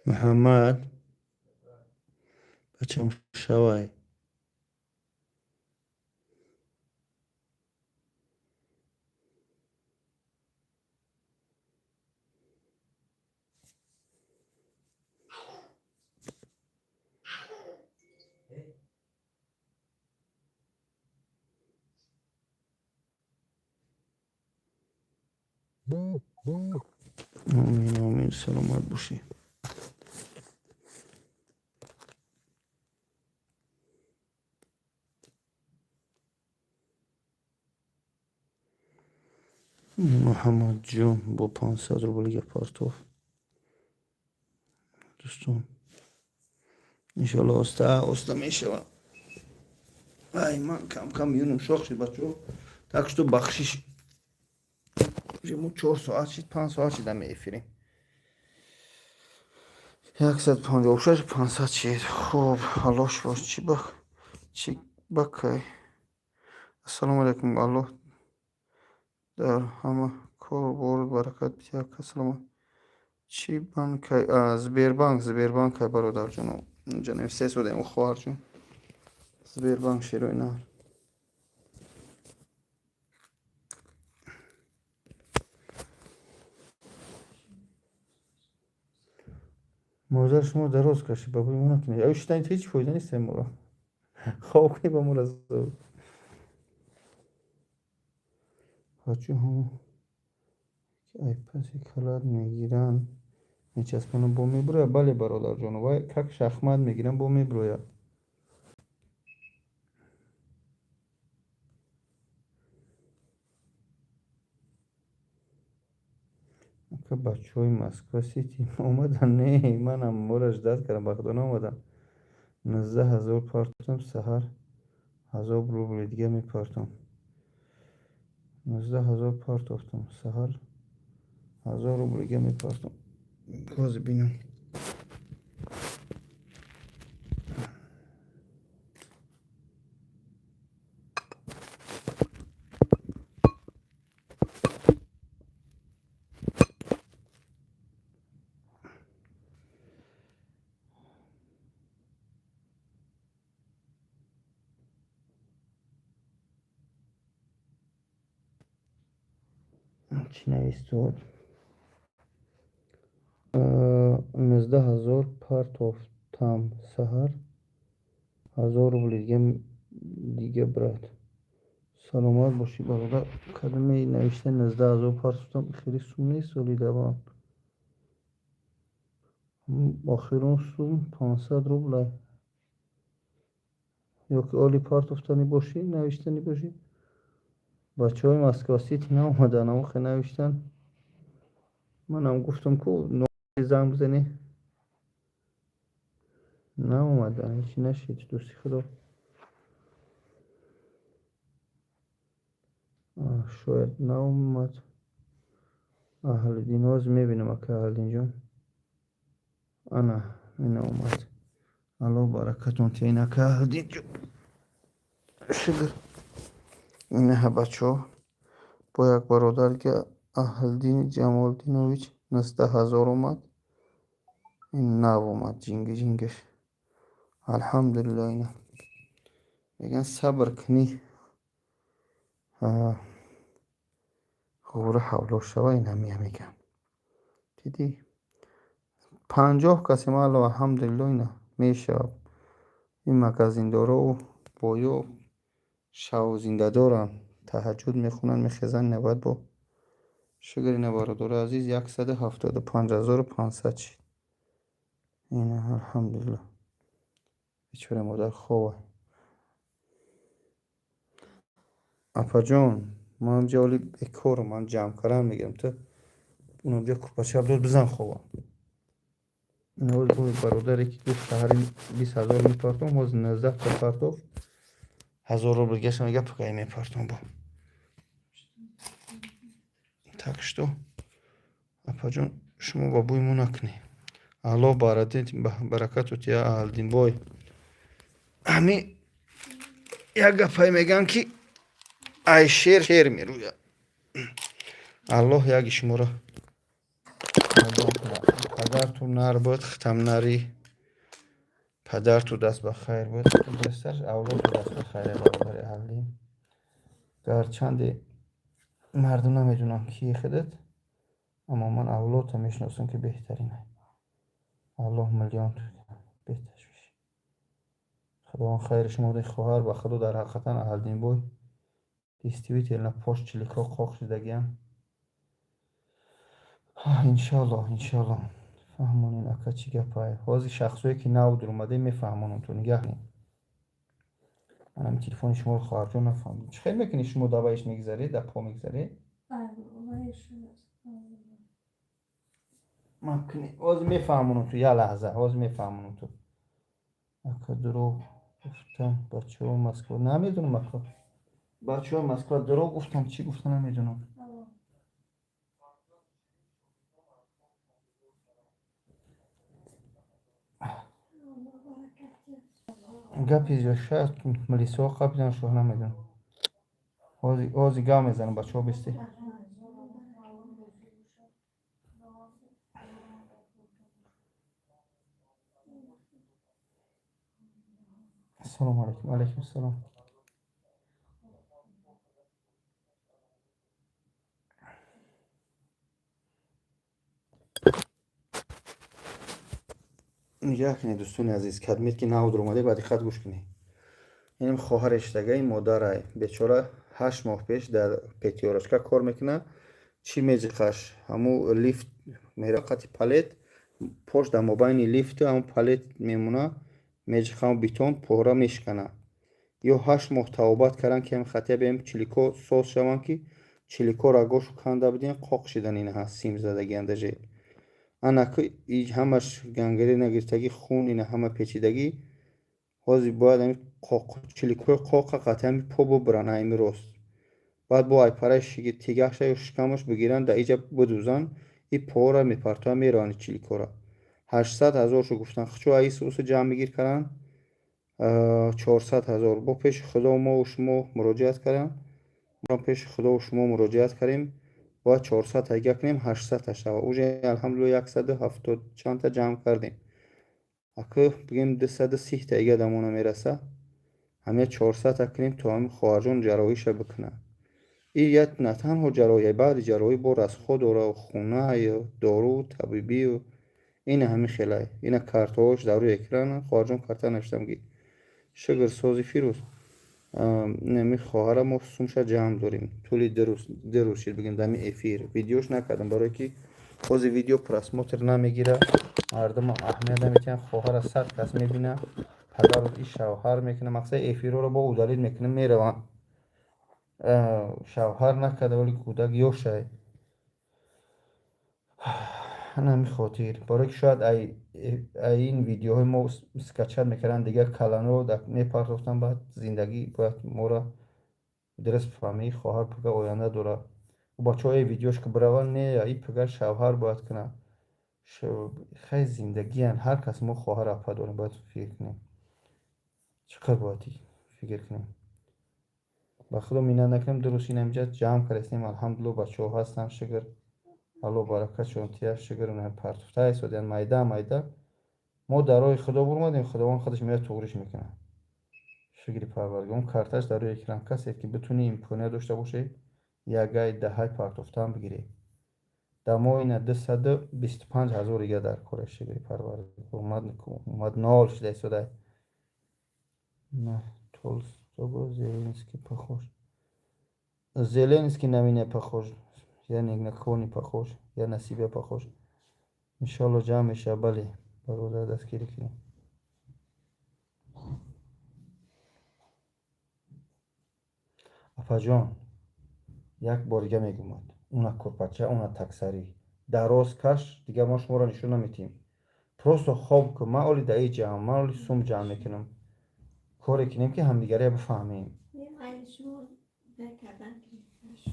محمد بچم شوای آمین آمین سلامت باشی محمد جون با 500 رو بلیگ پارتوف دوستان انشالله استا میشه ای من کم کم یونم شاخ شد بچه تاکش تو بخشیش جمو 4 ساعت شد 5 ساعت شد همه افیریم 156 500 شد خوب حالاش باش چی بکای السلام علیکم الله در همه کار بورد برکت بیا کسلام چی بانک زبیربانک برادر جانو جانم سه سوده و خوار جون زبیربانک شروع نه موزه شما دراز کشی بابای اونا کنید اوش تایید هیچ فایده نیست مورا خواه کنی با مورا زود بچه همون که ای پسی کلاد میگیرن میچسبونن با میبروی بله برادر جانو و کک شخمت میگیرن با میبروی که بچه های مسکو سیتی اومدن نه منم مورش داد کردم بخدا نامدم 19,000 پارتم سهر 1000 روبل دیگه میپارتم 19,000 پارت افتم سهر 1000 روبل دیگه میپارتم باز بینم چی نویستود 19,000 партофтам саҳар 1000 рубли дига брат. саломат бошӣ бародар. кадами навишта 19,000 партофтам хеле сум нест оли давон. охирон сум 500 рубла ёки оли партофтани бошӣ навиштани бошӣ. бачаҳои москва-сити наомадан охе навиштан. манам гуфтам ку занг бизанӣ наомадан ҳечи нашид. дӯсти худо шояд наомад. аҳлидин ҳозир мебинам ака аҳлидинҷон ана наомад. алло баракатон тиен ака аҳлидинҷон шукр. инаҳа бачаҳо бо як бародар ки аҳлидин ҷамолдинович 19,000 омад. ин нав омад ҷингаш алҳамдулилла. ина меган сабр кунӣ ғура ҳавло шава. ина меган дидӣ 50 касе маъло алҳамдулилла ина мешавад. ин магазиндорову боё шаву зиндадорам таҳаҷҷуд мехунанд мехезанд. ина бояд бо шукр. ина бародори азиз 175,500 шид. ина алҳамдулилла. бечора модар хова апаҷон ман ҷа оли бекорам. ман ҷамъкарам мегирам. ту унаҷа купача дод бизан хова. ина ҳозир бо бародаре ки гуфт шаҳри 20,000 мепартом ҳозир 19 та партоф 1000 рубл гашам мега пукай мепартом бо. так что апаҷон шумо ба бӯймо накунӣ. алло баракату тия аҳлидинбой. ҳамин як гапае мегӯям ки ай шер мерӯяд. аллоҳ яги шуморо падарту нар буд хитам нарӣ. падарту даст ба хайр буд бистар авлоду даст ба хайр бародари аҳлидин. гарчанде мардум намедунам кие худат аммо ман авлодро мешиносам ки беҳтарин. аллоҳ миллион беташвиш. худованд хайри шумо дид. хоҳар ба худо дар ҳақиқатан аҳлидинбой действительно пош чиликҳо қоқ шудагиам. иншаллоҳ фаҳмонин ака чӣ гапае. ҳозир шахсое ки нав дурмаде мефаҳмонам. ту нигаҳ кунед. манам телефони шуморо хоҳарҷон нафаҳмидам. чӣ хел мекунед шумо даваиш мегзаред дар по мегзаред. ҳозир мефаҳмонам ту як лаҳза ҳозир мефаҳмонам ту. ака дурӯғ гуфтам бачаҳои москва намедунам ака. бачаҳои москва дурӯғ гуфтам чӣ гуфтам намедунам. гапи зиёд шаyd милисиҳо қабидан шуҳ намедунам. ҳозир гап мезанам бачаҳо бисте. ассалому алайкум. алайкум ассалом. нигаҳ кунед дӯстони азиз. кадмед ки нав дурмаде ба диққат гӯш кунед. инам хоҳарештагаи модарай бечора 8 моҳ пеш дар пятиёрочка кор мекуна. чӣ меҷиқаш ҳамун лифт мерақати палет пош дар мобайни лифту ҳамун палет мемуна меҷиқам битон пора мешкана. ё 8 моҳ тавобат кардан ки ҳам хатия бем чилико соз шаванд ки чилико рагошу канда бидин қоқ шидан. инаҳа сим задагӣ андажел анаку ҳамаш гангрена гирифтагӣ хун ина ҳама печидагӣ. ҳозир бояд ҳамин чиликои қоқа қатъи ҳамин по бубуран ҳамин рост. баъд бо айпараи тигаша ё шикамаш бигиранд дар иҷа бидӯзанд. и поро мепартоянд мераванд чиликора. 800,000 гуфтанд. хчо аи сӯси ҷамъ мегир карданд 400,000. бо пеши худо мову шумо муроҷиат кардем. пеши худову шумо муроҷиат кардем. бояд 400 тайга кунем 800 шава. уже алҳамдулилла 170 чанда ҷамъ кардем. ака бигем 230 тайга дамона мераса. ҳамин 400 кунем то ҳамин хоҳарҷон ҷароҳиша бикунад. ин як на танҳо ҷароҳие баъди ҷароҳӣ бо расход дора хона ё дору табибию این همین خیلی این کارتاش در روی اکران خواجون کارتا نشتم گی شگر سازی فیروز نمی خواهرم ما سومشا جمع داریم طولی دروس شد بگیم دمی افیر ویدیوش نکردم برای که خوزی ویدیو پراسموتر نمیگیره مردم اهمیت نمیتین خواهر از 100 کس میبینه پدر این شوهر میکنه مقصد افیر رو با اودالید میکنه میروان شوهر نکرده ولی کودک یوشه نمی خاطر برای که شاید این ویدیوهای ما سکچت میکردن دیگه کلانو میپرداختن بعد زندگی باید ما را درست فهمی خواهر پگه آینده داره و بچه های ویدیوش که بروان نه ای پگه شوهر باید کنه خیلی زندگی هن. هر کس ما خواهر اپا داریم باید فکر کنیم چقدر باید فکر کنیم با خدا مینه نکنیم درستی نمیجد جمع کرستیم الحمدلله بچه ها هستن شگر الله برکت شون تیه شگر اونه پرتفته ایستاد یعنی مایده ما در راه خدا برمادیم خداوند خودش میاد توغریش میکنه شگری پرورگه اون کارتش در روی اکران کسی که بتونی امکانیت داشته باشه یک گای 10 پرتفته هم بگیری در ماه این 225,000 دیگه در کار شگری پرورگه اومد نال شده ایستاده نه تولستوی زیلنسکی پخوش زیلنسکی نمینه پخوش یا نکنی پخوش یا نصیبه پخوش انشالله جمع میشه بله برادر دستگیری کنیم اپا جان یک بارگه میگومد اونا کرپچه اونا تکسری دراز کش دیگه ما شما را نشون نمیتیم پروستو خواب که ما اولی دایی جمع ما اولی سوم جمع میکنم کاری کنیم که همدیگره بفهمیم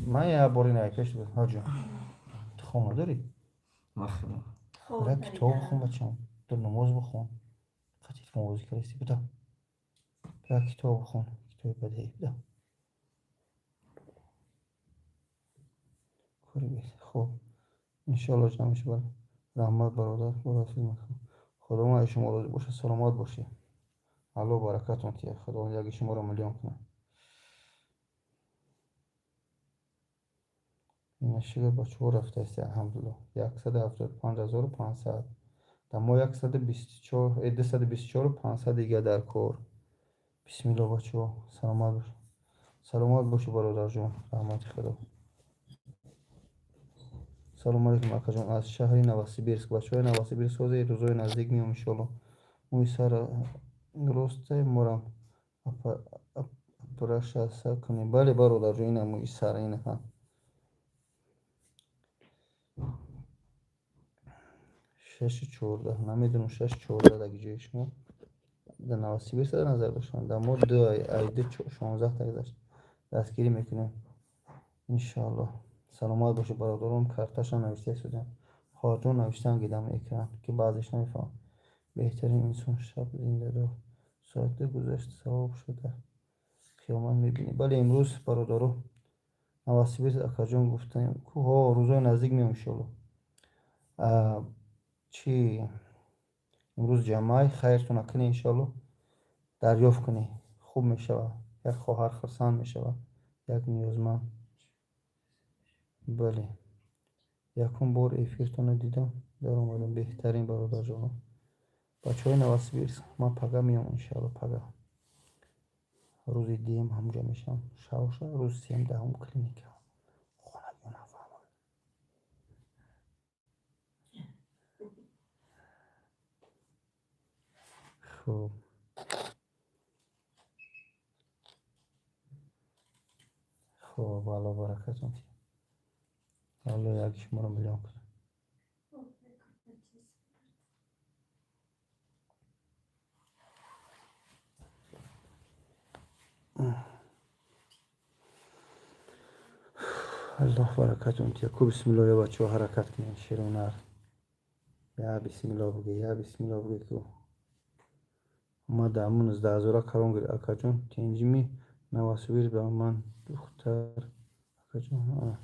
من یه باری نایپش بود ها جان تو خونه داری؟ برای کتاب بخون بچم در نماز بخون خطیت موازی کلیستی بدا برای کتاب بخون کتاب بدهی بدا کاری بید خوب انشالله جمعش بر رحمت برادر برای فیلم خدا ما شما راضی باشه سلامات باشی الله برکتون تیه خدا یکی شما رو ملیون کنه این شگر با چهار رفته است الحمدلله 175,500 در ما 224,500 دیگه در کار بسم الله بچه ها سلامت باشی برادر جون رحمت خدا سلام علیکم اکا جان از شهر نوسیبیرسک بچه های نوسیبیرسک روزای روزای نزدیک میام انشالله موی سر راسته مرم اپرش سر کنیم بله برادر جون اینم موی سر اینه هم 6:14 نمیدونم 6:14 دیگه جای شما در نوسیبیرسک در نظر داشتن در مورد 2 16 تا گذشت دستگیری میکنیم انشالله سلامت باشه برادرم کارتاش هم نوشته شده خاطر نوشتم گیدم اکران که بعضش نمیفهم بهترین انسان شب زنده رو ساعت گذشت ثواب شده خیامت میبینی بله امروز برادرو نواسیبیت اکا جان گفتم که ها روزای نزدیک میام انشالله چی امروز جمعه خیرتون کنی انشالله دریافت کنی خوب میشوه یک خواهر خرسان میشوه یک نیازمند بله یکم بار افیرتون رو دیدم در اومدم بهترین برادر جانم بچه های نوسیبیرسک من پگه میام انشالله پگه روز دیم همونجا میشم شاوشه روز سیم دهم کلینیک خونه بیون نفهمم خوب خوب الله برکتون الله یک شما رو ملیون کنه الله برکتون کو بسم الله یا بچه ها حرکت کنین شیرونر یا بسم الله بگه یا بسم الله بگه کو ما دامون از دازورا کارون گری اکا جون تنجمی نواسویر به من دختر اکا جون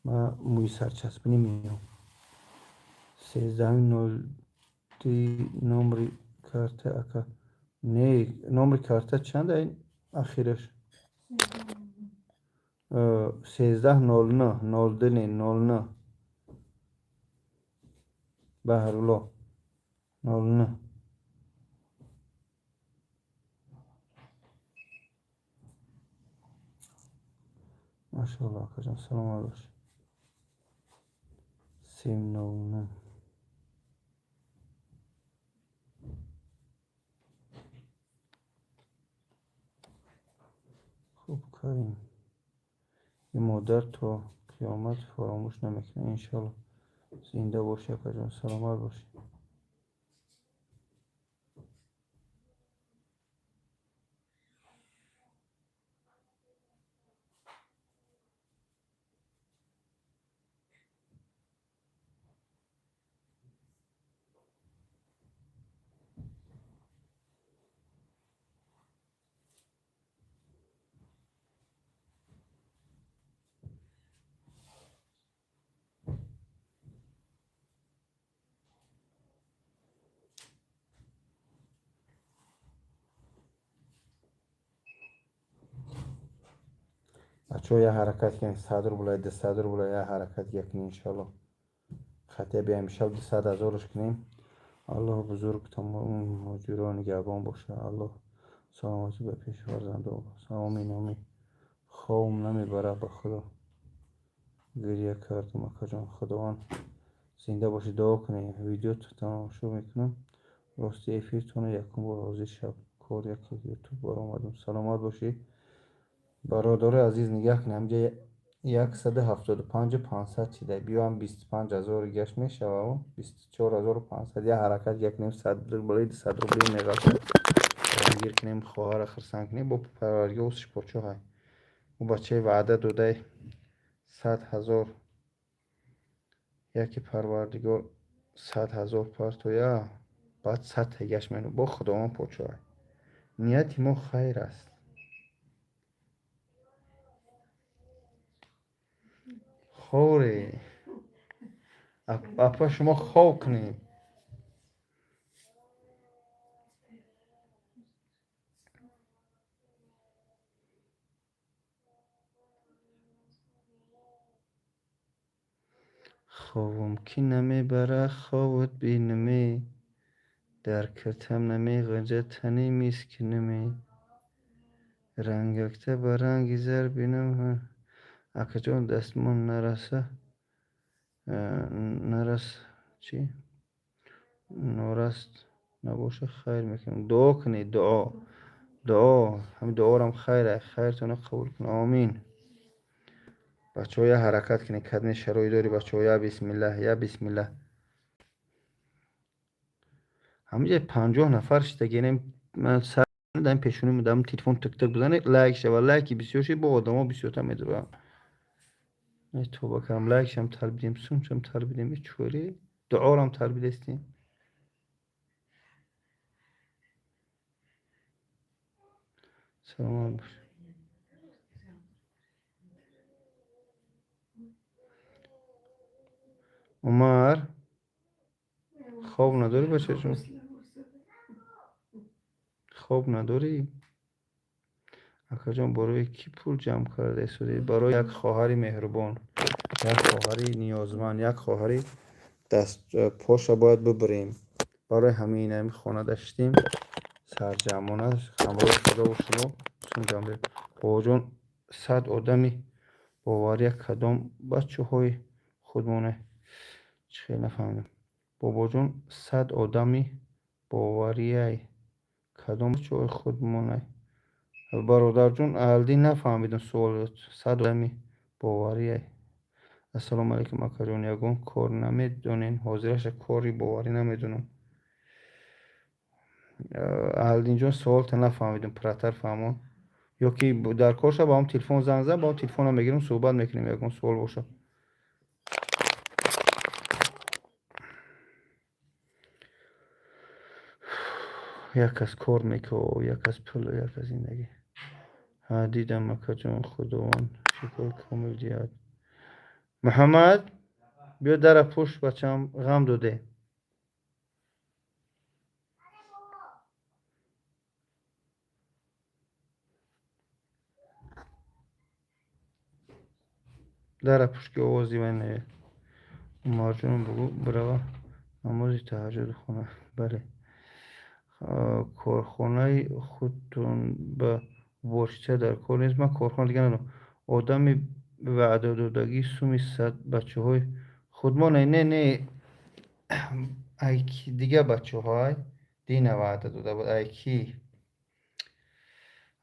ما موی سرچسبونی میام 13 نولتی نمری کارت اکا نه نمری کارت چند این اخیرش 13:09 09 به هر الله 9. Maşallah akacan selam baş. Sim 9. خوب کاریم. این مادر تا قیامت فراموش نمیکنه انشالله. زنده باشی akacan سلامت باشی. بچه ها یه حرکت کنید صدر بلای ده صدر بلای یه حرکت کنید انشالله خطه بیایم شب 100,000 کنیم الله بزرگ تمام مجران نگهبان باشه الله سلامتی به پیش فرزنده آمین آمین خوام نمیبره به خدا گریه کردم اکا جان خداوند زنده باشی دعا کنی ویدیو تو تماشا میکنم راستی افیرتون یکم بار حاضر شب کار یک یوتیوب بار آمدم سلامت باشی برادر عزیز نگه کنی همجا 175,500 چیده بیام 25,000 گشت میشه و 24,500 یه حرکت یک نیم صدر برای صدر برای نگاه کنیم گیر کنیم خواهر خرسان کنیم با پرورگی اوسش پوچو های و بچه وعده دوده 100,000 یکی پروردگار 100,000 پرتویا بعد 100 گشت منو با خداوند پوچو های نیتی ما خیر است خوری اپا شما خواه کنید خوابم کی نمیبره خوابت بینمی در کتم نمی غنجه تنی میسکنمی رنگکته به رنگی زر بینم اکا جان دستمون نرسه نرس چی؟ نورست نباشه خیر میکنم دعا کنید دعا همین دعا هم خیره خیرتون قبول کن آمین بچه ها یه حرکت کنید کدن شروعی داری بچه ها یا بسم الله یا بسم الله همینجا 50 نفر شده گینیم من سر دارم پیشونی میدم تلفن تک تک بزنه لایک شه و لایکی بسیار شه با آدم ها بسیار تا میدونم نه تو بکنم لایک شم تر بیدیم سون شم تر بیدیم چوری دعا رم تر بیدستیم سلام باش عمر خواب نداری بچه جون خواب نداری اکا جان برای کی پول جمع کرده سودی برای یک خواهر مهربان یک خواهر نیازمند یک خواهر دست پاش باید ببریم برای همین هم خانه داشتیم سرجمانه همراه خدا و شما سون جمعه بابا جان 100 آدمی باوری کدام بچه های خودمونه چه نفهمیدم بابا جان 100 آدمی باوری کدام بچه های خودمونه برادر جون الدی نفهمیدم سوالت 100 آدمی باوری السلام علیکم اکا جان یگون کار نمیدونین حاضرش کاری باوری نمیدونم الدین جون سوال تا نفهمیدم پراتر فهمون یا که در کارش با هم تلفن زنگ زد با هم تلفن هم میگیریم صحبت میکنیم یگون سوال باشه یک از کار میکو یک از پول یک از زندگی ها دیدم اکا جان خداوند شکر کامل دیاد محمد بیا در پشت بچم غم داده در پشت که آوازی من نیه مارجون بگو برو نماز تهجد خونه. بله. کارخانه خودتون به واسطه در کار نیست. من کارخانه دیگه ندارم. آدمی وعده دادگی سومی صد بچه های خود ما نه ایکی دیگه بچه های دین وعده داده بود ایکی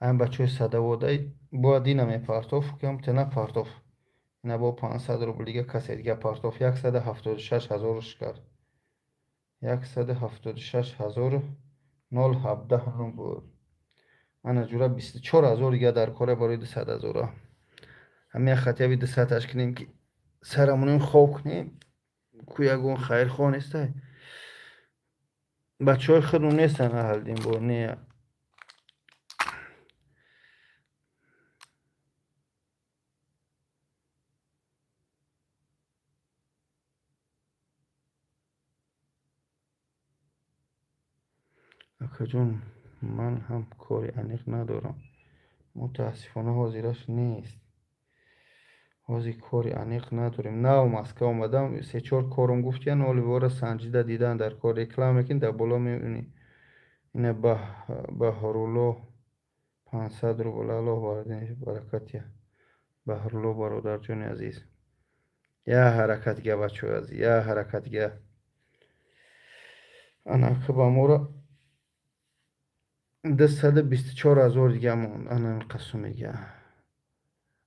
این بچه های صدواده با دین می پارتوف کم تنه پارتوف نه با 500 روبل دیگه کسی دیگه پارتوف 176,000 کرد 176,000 017 روم بود انا جورا 24,000 دیگه در کاره برای 100,000 همین خطیه بی 200 کنیم که سرمونیم خوب کنیم کو یگون خیر خواه نیسته بچه های خودمون نیستن اهل دین با نه اکا جون من هم کاری انیق ندارم متاسفانه حاضرش نیست حاضر کاری انیق نداریم نه مسکو آمدم 3-4 کارم گفتین ولی باره سنجیده دیدن در کار اکلا میکن در بالا میبینی اینه به هرولو 500 رو بلا الله برکتی بهرلو برادر جون عزیز یا حرکت گه بچه عزیز یا حرکت گه انا که با مورا 224,000 دیگه مون انا قسم میگه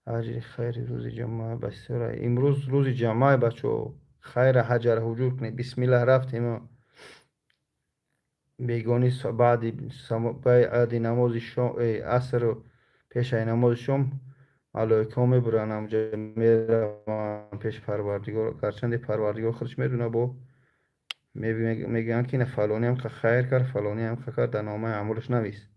اجر خیر روز جمعه بسیاره امروز روز جمعه بچه خیر حجر حجور کنی بسم الله رفتیم بیگانی بعد نماز شام عصر و پیش نماز شام ملائکه میبرن میرم پیش پروردگار گرچند پروردگار خودش میدونه با میگن که نه فلانی هم که خیر کرد فلانی هم که کرد در نامه عملش نویس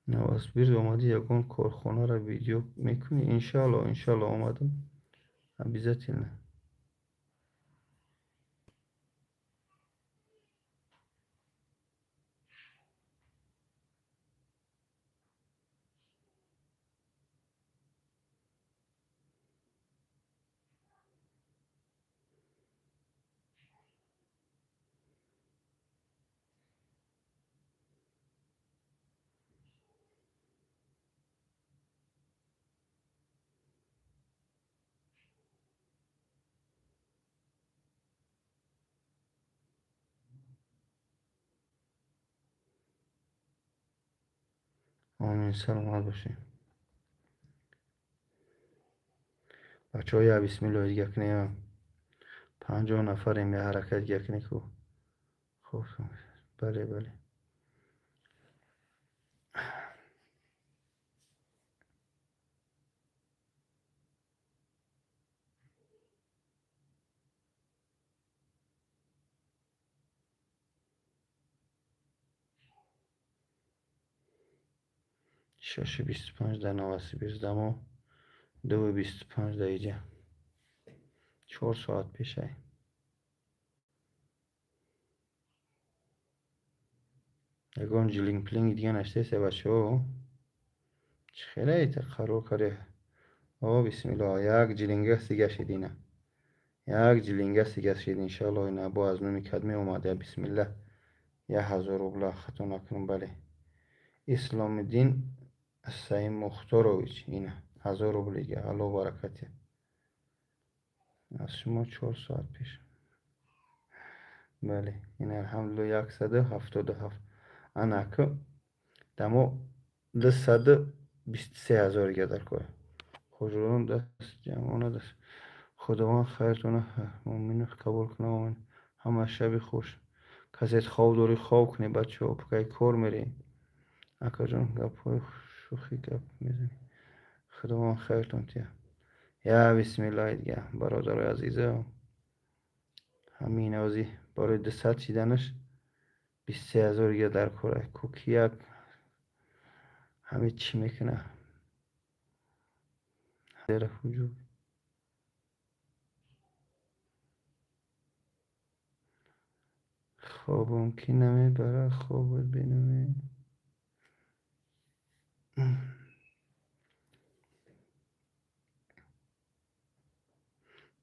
نواز اومدی یکون کارخانه را ویدیو میکنی انشالله آمدم بیزتی نه آمین سلامت باشی بچه های بسم الله دیگه کنیم 50 نفریم یه حرکت دیگه کنی که خوب بله 6:25 در نواسی 2:25 در اینجا 4 ساعت پیشه یکان جلینگ پلینگ دیگه نشته سه بچه ها خیلی ایتا خرو کاره بسم الله یک جلینگه سیگه شدینه یک جلینگه سیگه شد انشاءالله اینا با از نومی کدمی اومده بسم الله 1,000 روبلا خطا نکنم بله اسلام دین سعی مختارویچ اینه 1,000 روبلیگه الله برکتی از شما 4 ساعت پیش بله این الحمدلله 177 انا که دمو 223,000 گه کنه خوشرون دست جمعونه دست خداوند خیرتونه مؤمن قبول کنه آمین همه شب خوش کسی خواب داری خواب کنی بچه ها پکای کار میری اکا جان گپ های شوخی گپ میزنی خداوند خیرتون تیه یا بسم الله دیگه برادر عزیزه همین نوازی برای 200 چیدنش 23,000 گه در کاره کوکیک همه چی میکنه در وجود خوابم کی نمیبره خواب بینم.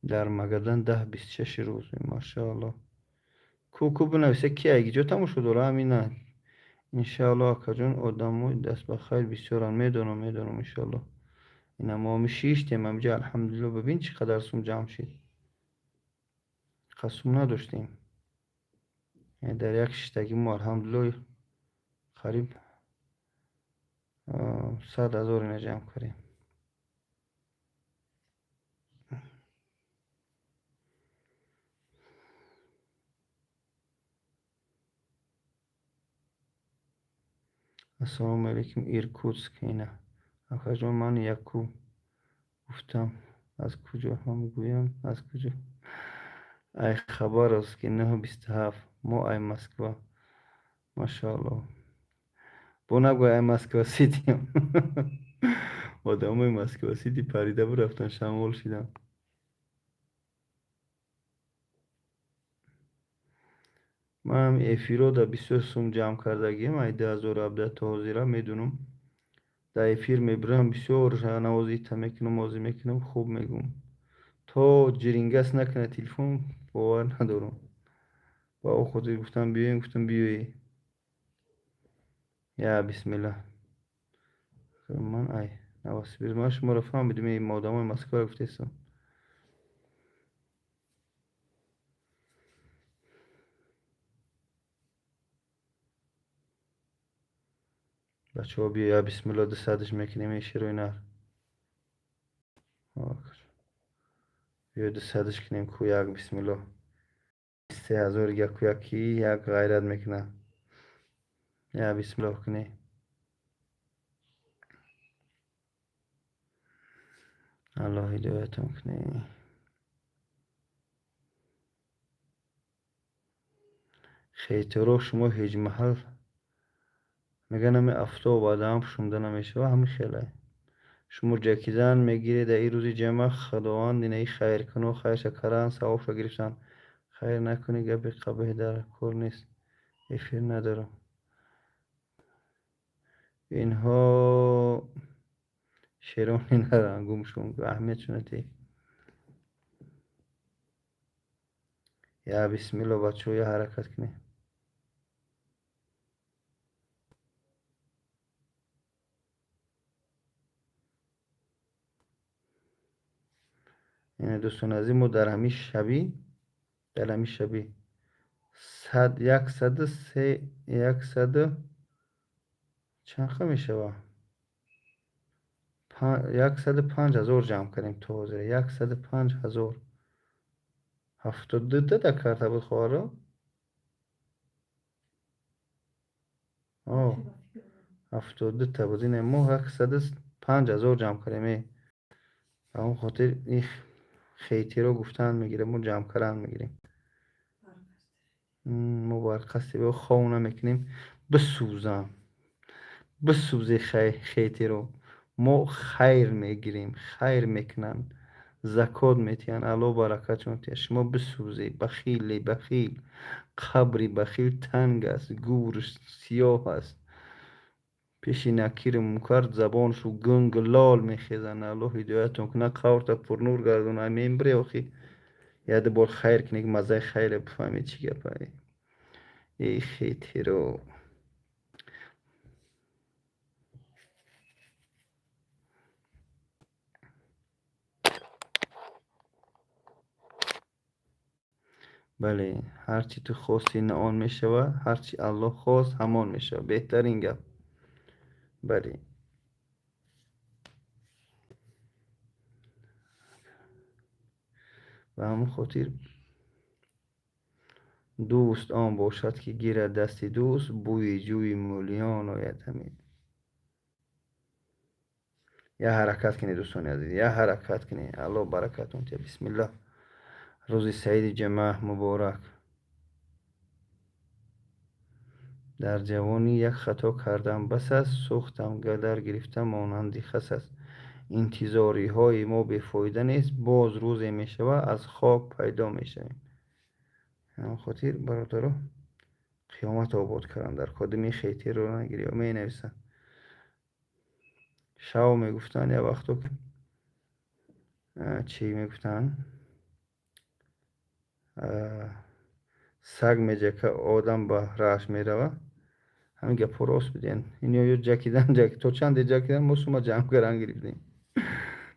در مگدن 10-26 روز ماشاءالله. کوکو بنویسه کی اگه جو تمو شد دوره همینه انشاءالله. اکا جون آدموی دست بخیر بسیارن. میدونم انشاءالله. این ما می 6 تیم همجا الحمدلله. ببین چقدر سوم جمع شد. قسم نداشتیم. یعنی در یک شتگی ما الحمدلله قریب 100,000 اینا جمع کردیم. السلام علیکم ایرکوتسک. اینه اکا جون من یکو گفتم از کجا هم گویم از کجا. ای خبر است که 9:27 ما ای مسکو ماشاءالله. بو نگوی ای مسکو سیتی هم. آدم های مسکو سیتی پریده بود رفتن شمال شدن. من هم افیرو در 20 سوم جمع کردگیم. ای 2017 تا حاضره میدونم. در افیر میبرم بسیار نوازی میکنم موازی میکنم خوب میگم. تا جرینگس نکنه تلفن باور ندارم. با او خودی گفتم بیایم گفتم بیایی. یا بسم الله. من ای نواسی بیرم من شما رو فهم بدیم این مادام های مسکو گفتیستم. بچه ها بیا یا بسم الله دستش میکنیم ایشی روی نر. بیا دستش کنیم کو یک بسم الله. 3,000 یک یکی یک غیرت میکنه. یا بسم الله کنی. الله هدایتم کنی. خیلی شما هیچ محل میگن همه افتاب آدم شمده نمیشه و همه خیلی شما جکیدن میگیرید در این روزی جمع خداوند اینه خیر کنو خیر شکران ثواب را گرفتن. خیر نکنی گبی قبه در کور نیست. افیر ندارم. اینها شیرانی ندارن گمشون اهمیت شونتی. یا بسم الله بچه ها یا حرکت کنی. این دوستان عزیز ما در همی شبی صد یکصد چند خواهی میشه با 105,000 جمع کردیم تو حاضره 105,000 72 تا کرده بود خواره. آه 72 تا بود. این ما 105,000 جمع کردیم. اون خاطر این خیتی رو گفتن میگیره ما جمع کردن میگیریم. ما باید قصدی به خواهونه میکنیم بسوزه خیتی رو. ما خیر میگیریم خیر میکنن زکات میتین الله برکت میتین. شما بسوزی بخیل قبری بخیل تنگ است گورش سیاه است پیشی نکیر منکر زبانشو گنگ لال میخیزن. الله هدایتون کنه قورتا پر نور گردون همین بری آخی یاد بار خیر کنی که مزه خیر بفهمی چی گپه ای خیتی رو. بله هرچی تو خواستی نه آن میشوه هرچی الله خواست همان میشوه بهترین گپ. بله و همون خاطر دوست آن باشد که گیرد دستی دوست بوی جوی مولیان آید همین. یا حرکت کنی دوستان عزیز یا حرکت کنی. الله برکتون تیا. بسم الله. روز سعید جمعه مبارک. در جوانی یک خطا کردم بس است سوختم گدر گرفتم مانندی خس است. انتظاری های ما بیفایده نیست باز روزی می شود از خاک پیدا می شویم. همون خاطر برادرها قیامت آباد کردن در کدومی خیتی رو نگیری و می نویسن. شاو میگفتن یا وقتو که چی میگفتن سگ میجه که آدم با راش میروه همین گپ راست بدین این یا جکیدن جک تو چند جکیدن ما شما جمع کردن گرفتیم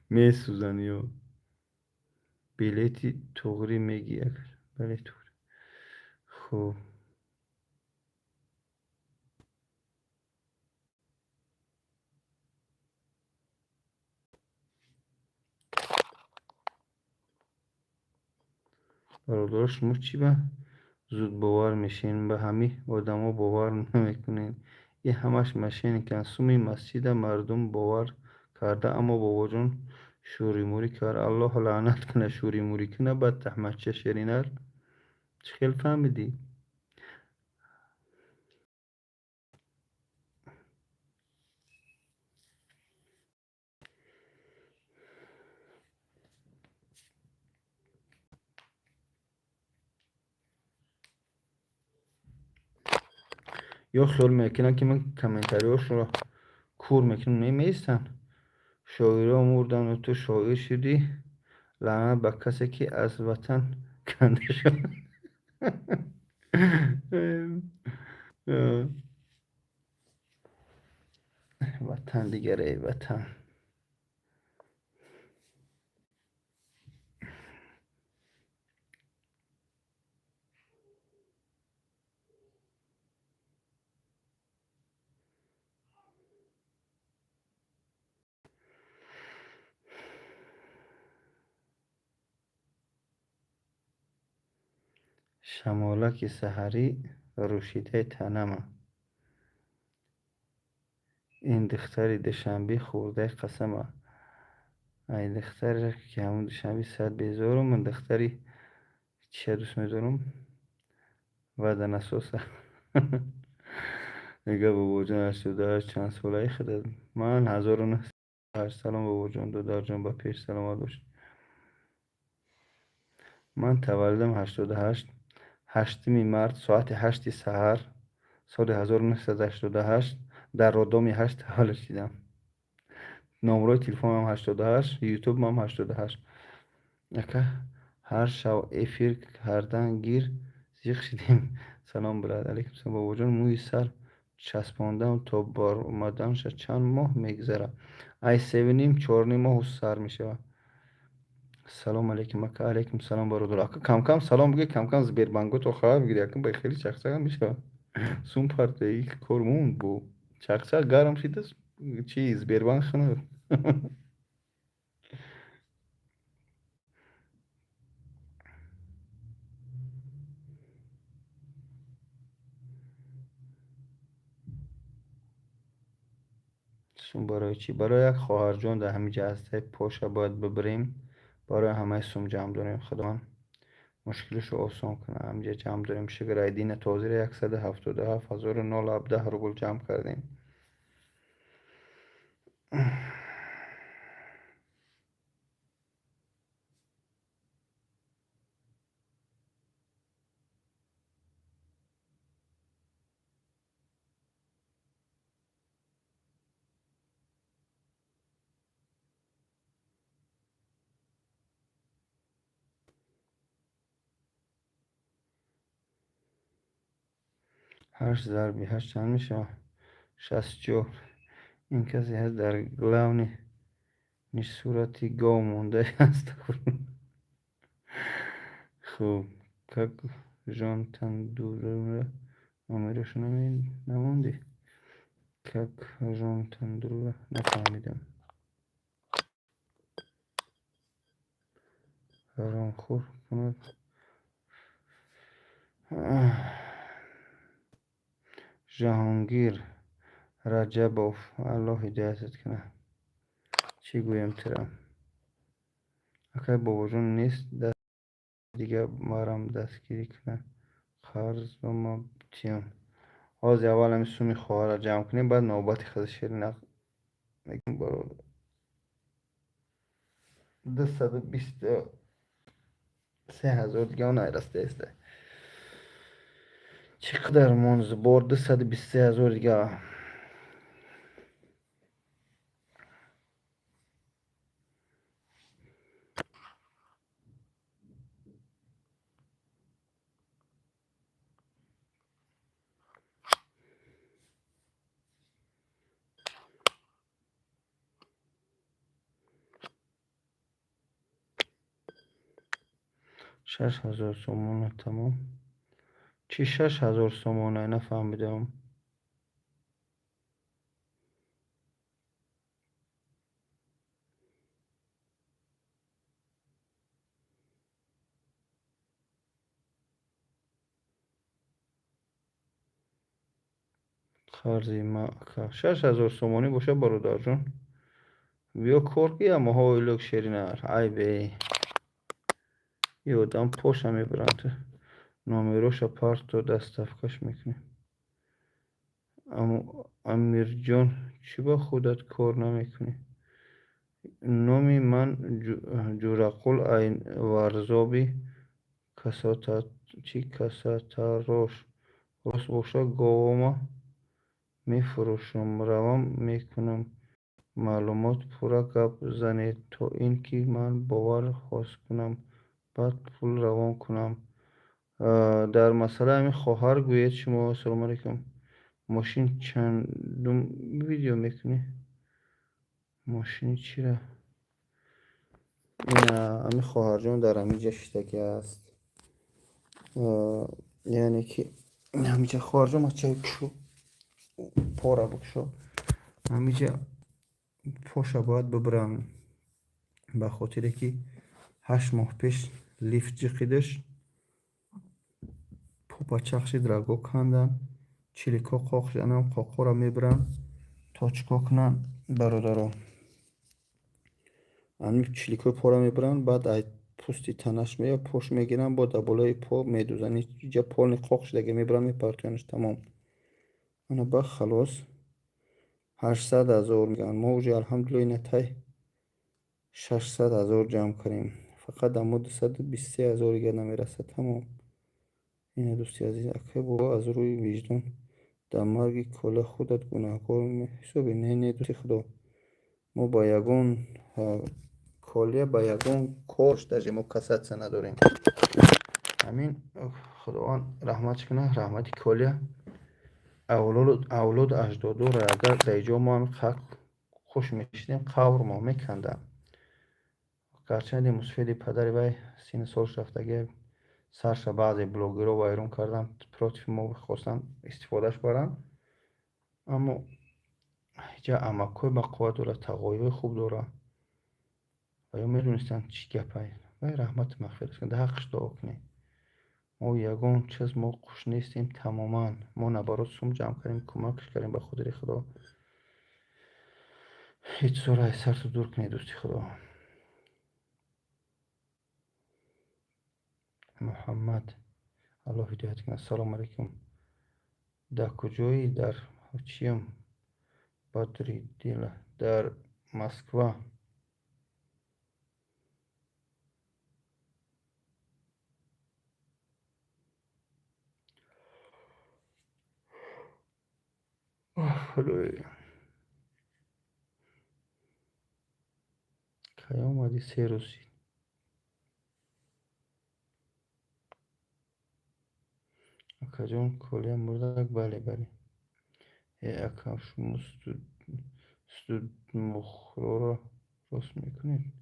میسوزن یا بلیتی توغری میگی اگر بله توغری خوب برادرش مو چی به زود باور میشین به همه آدما باور نمیکنین یه همش ماشین کنسومی مسجد مردم باور کرده اما بابا جون شوری موری کار الله لعنت کنه شوری موری کنه بعد تحمد چه شرینر چه خیلی فهمیدی یا خیال میکنن که من کامنتاریاش رو کور میکنم نمیستن شاعر مردن و تو شاعر شدی لعنت به کسی که از وطن کنده شد وطن دیگره ای وطن شمالک سحری روشیده تنمه این دختری دشنبی خورده قسمه این دختری که همون دشنبی صد بیزارم من دختری چه دوست میدارم وعده نسوسه میگه بابا جان 88 چند ساله خداد من 1908 سلام بابا جان دادار جان با پیش سلامت باش من تولدم 88 هشتمی مارس ساعت 8 سحر سال 1988 در رادامی 8 تولد شدم نمره تلفنم 88 یوتیوب هم 88 اکه هر شب افیر کردن گیر زیخ شدیم سلام براد علیکم سلام بابا جان موی سر چسباندم تا بار اومدنش چند ماه میگذره ای سوینیم 4 ماه سر میشه سلام علیکم اکه علیکم سلام برادر اکه کم کم سلام بگی کم کم زبیربانگو تو خواهر بگیری اکه به خیلی چخچه میشه سون پارته ای کارمون بو چخچه گرم شده چی زبیربانگ خنه سوم برای چی برای یک خواهر جان در همینجا هسته پوشه باید ببریم برای همه سوم جمع داریم خدا مشکلش رو آسان کنه همینجا جمع داریم شگر ایدین توزیر 177,917 روبل جمع کردیم هشت ضربی هشت چند میشه 64 این کسی هست در گلونی نیش صورتی گاو مونده است خوب کک جان تندوره نمیرش نموندی کک جان تندوره نفهمیدم حرام خور کند جهانگیر رجبوف الله هدایتت کنه چی گویم ترم اکای بابا جون نیست دست دیگه مارم دستگیری کنه خرز و ما تیم از اول همین سومی خواه را جمع کنیم بعد نوبت خود شیرین میگم برو 223,000 دیگه اون ایرسته است چقدر منز برد 223,000 دیگه. شش هزار سومونه تمام. چی 6,000 سومونه نفهمیدم. خرزی مکه 6,000 سومونی باشه برادر جون. بیا корки اما هایلوک شیرینر ای بی یودم پوشم میبرن تو نامیروشا پارت و دستفکش میکنی. اما امیر جان چی با خودت کار نمیکنی؟ نومی من جورقل این ورزابی کساتت چی کساتاروش راست باشه گاوما میفروشم روام میکنم معلومات پورا گپ زنید تا اینکه من باور خواست کنم بعد پول روان کنم. در مسئله همین خواهر گوید شما سلام علیکم ماشین چندم ویدیو میکنی؟ ماشین چی را؟ این همین خواهر جان در همینجا شتکی است. یعنی که همینجا خواهر جان ما چه بکشو پارا بکشو همینجا پاشا باید ببرم به خاطر که 8 ماه پیش لیفت جقیدش پوپا چخشی درگو کندن چلیکا قاق جنم قاقا را میبرن تا چکا کنن برادران همین چلیکای پا را میبرن بعد ای پوستی تنش میاد پوش میگیرن با دبالای پا میدوزن اینجا پالنی قاق شدگه میبرن میپرتونش تمام انا با خلاص 800,000 میگن ما اوجه الحمدلله نتای 600,000 جمع کنیم فقط در مورد 223,000 دیگه نمیرسه تمام. این دوستی عزیز اکه بابا از روی وجدان در مرگ کل خودت گناهکار حسابی نه دوستی خدا ما با یگون کالیه با یگون کارش داشتیم ما کسات نداریم همین خداوند رحمت کنه رحمتی کالیه اولاد اجدادو را اگر در اینجا ما هم خوش میشنیم قبر ما میکندن گرچند مصفید پدر وی سین سالش رفتگی سرش بعضی بلوگرها وایرون کردن پروتیف ما خواستن استفادهش برن اما اینجا امکوی با قوت داره تقایب خوب داره و یا میدونستن چی گپای و رحمت مغفرت کنه در حقش دعا کنی ما یگان چیز ما خوش نیستیم تماما ما نبرات سوم جمع کردیم کمکش کردیم به خاطر خدا هیچ سوره سر تو دور کنی دوستی خدا محمد الله هدایت کنه سلام علیکم در کجایی در چیم بدری دیل در مسکو خدای که اومدی 3 روزی اکا جان کلی مردک بله بله اکا شما ستود مخرا را راست میکنید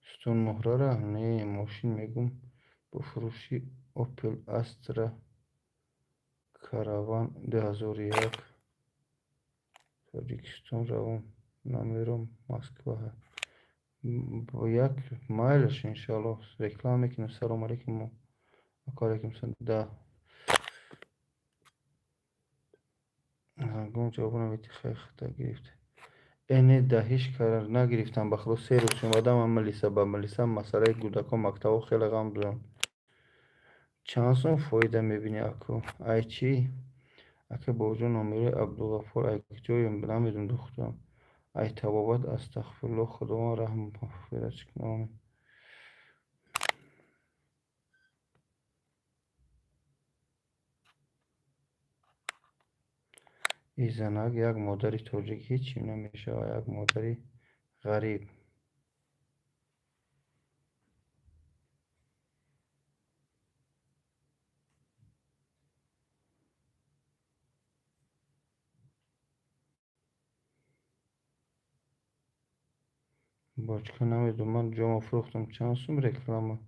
ستون مهره را نه ماشین میگم بفروشی اوپل استرا کاروان 2001 تاجیکستان روم نمیرم مسکو با یک مایلش انشالله رکلام میکنم سلام علیکم علیکم سلام ده گم جواب نمیتی خیلی خطا گرفته اینه دهیش کار نگرفتم بخلو 3 روز شمادم هم ملیسا با ملیسا مسئله گودکا مکتبا خیلی غم دارم چند سون فایده میبینی اکو ای چی اکه با جون نمیره عبدالغفور ای جایم نمیدون دخترم ای توابت استغفرالله خدا رحم مغفرت کنه. این زنک یک مادری تاجیک هیچی نمیشه و یک مادری غریب. باچکه نمیدونم من جامو فروختم چند سوم رکلام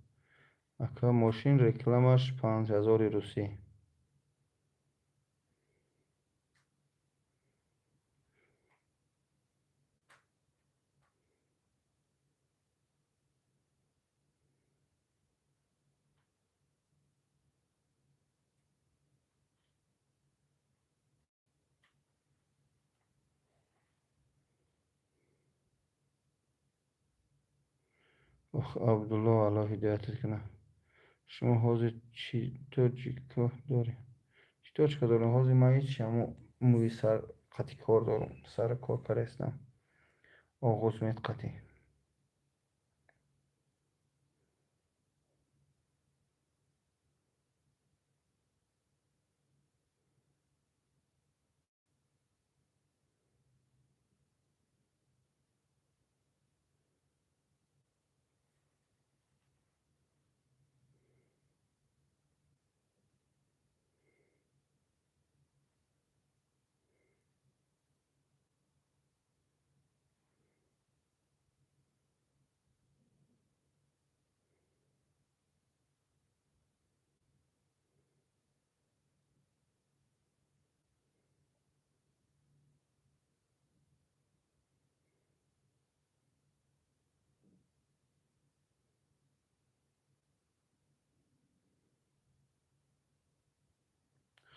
اکا ماشین رکلامش 5000 روسی. اخ عبدالله الله هدایتت کنه. شما حاضر چی تاجیکا داری؟ چی تاجیکا دارم حاضر من هیچی همو موی سر قطی کار دارم سر کار پرستم آغاز مید قطی.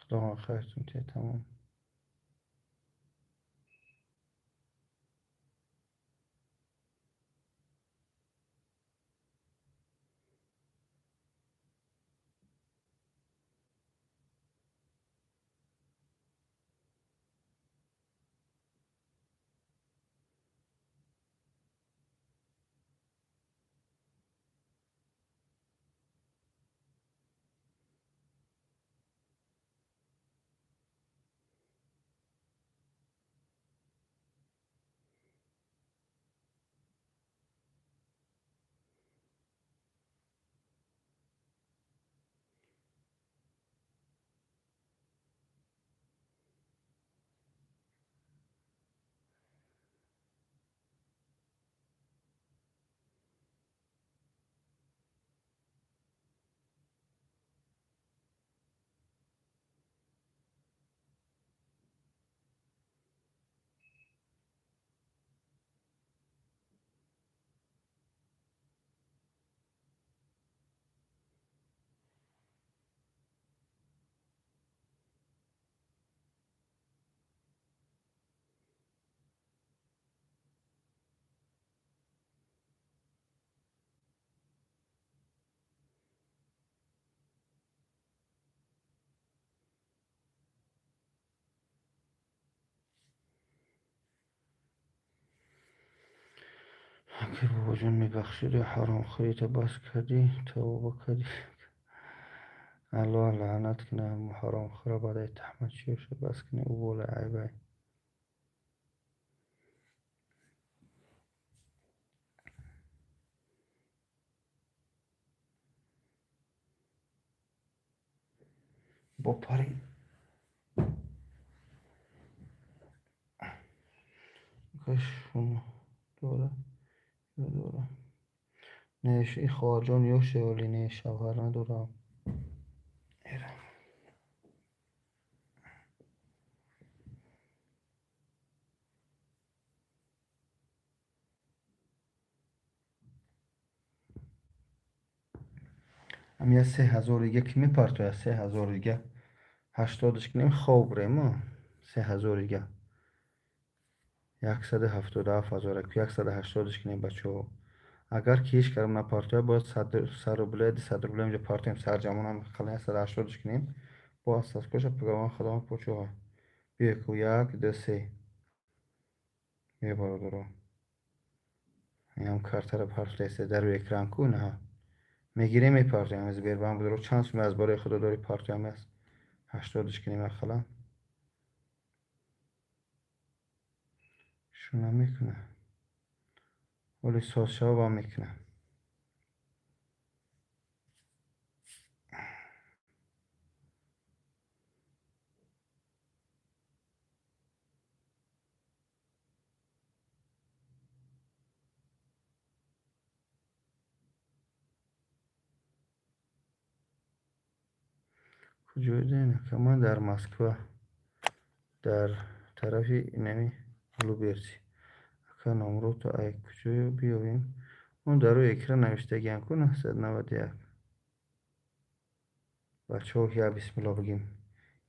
خدا خیرتون ته تمام. اگه بابا جان میبخشیدی حرام خوریت بس کردی توبه کردی الله لعنت کنه حرام خوره بعد تحمل شد بس کنه او بوله عیبه. با پری کاش شما دوره یا دوره نیش ای خواجان یوشه ولی نه شوهر ندارم ایره. هم یه 3000 دیگه که میپرتوه 3000 دیگه 80ش کنیم خوب ما 3000 دیگه 177,000 که 180ش کنیم بچه ها اگر که هیچ کارم نپارتوه باید سر رو اینجا پارتیم سر جمعون هم خیلی 180ش کنیم باید سسکوش پگوان خدا پوچه ها بیکو یک دو سه یه برادر این هم کارتر پارت لیسته در روی اکران کو نه میگیریم میپارتیم از بیر بام بدرو چانس می از برای خدا داری پارتیم است 80ش کنیم خلا شونه میکنه ولی ساز شو هم میکنه. کجای دینه که من در مسکو در طرف اینمی لوبرسی اکا نمرو تا ای کجای بیاویم اون در روی اکران نوشته گیم کن 991 بچه ها یا بسم الله بگیم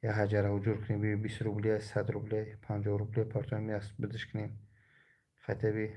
یا حجره حجور کنیم 20 روبلی 100 روبلی 50 روبلی پارتامی است بدش کنیم خطبی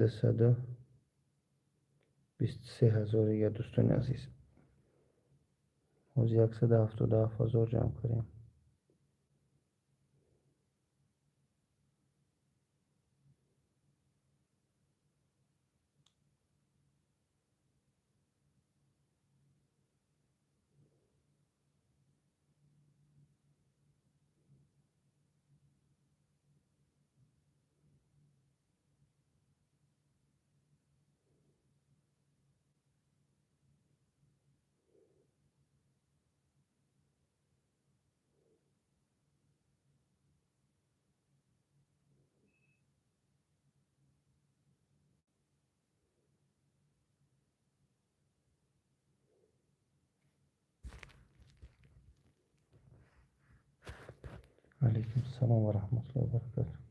دستده 23,000 یا دوستان عزیز از 177,000 جمع کنیم. علیکم السلام و رحمت الله و برکاته.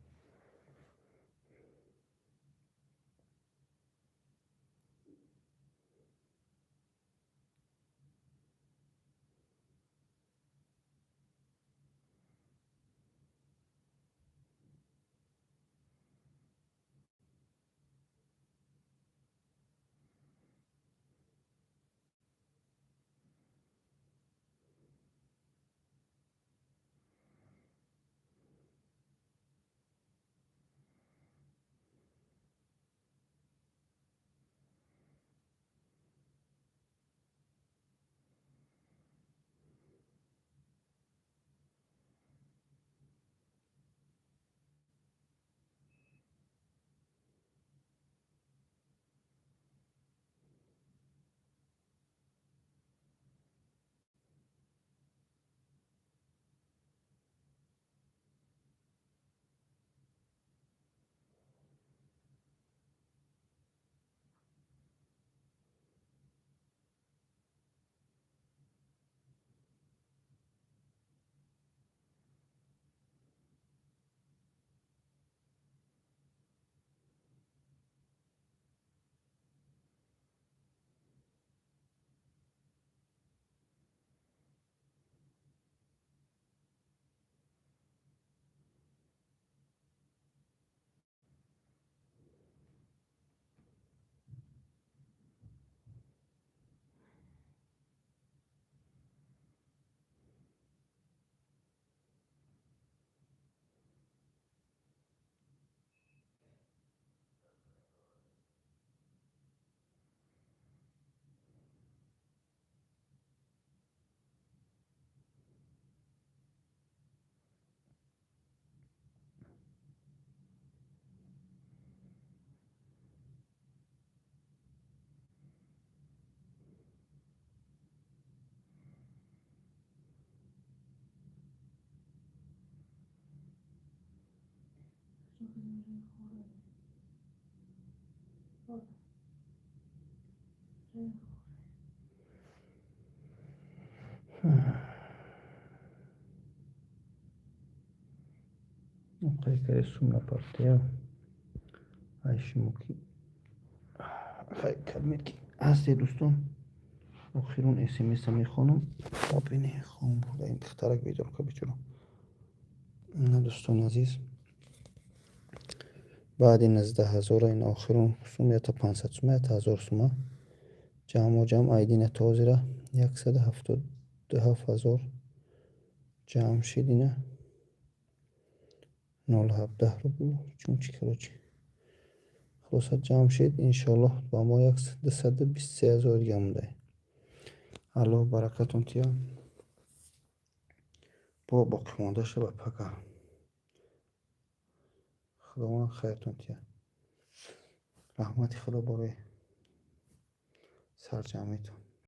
خیلی سومنا پارتیا ayşimuki خیلی کلمه که هستی دوستان آخرون اسمس میخونم ببینی خون بوده این اختراق بیدار که بچونم نه دوستان عزیز بعد 19,000 این آخرون سوم تا 500 سوم 1000 سوم جمع آیدین تازه را 177,000 جمع شد اینه 0.17 رو بود چون چی کروچی خلاصت جمع شد انشالله با ما 223,000 دیگه مونده الله برکتون تیا با باقی مونده شد پکا خدا خیرتون تیا رحمت خدا برای سرجمیتون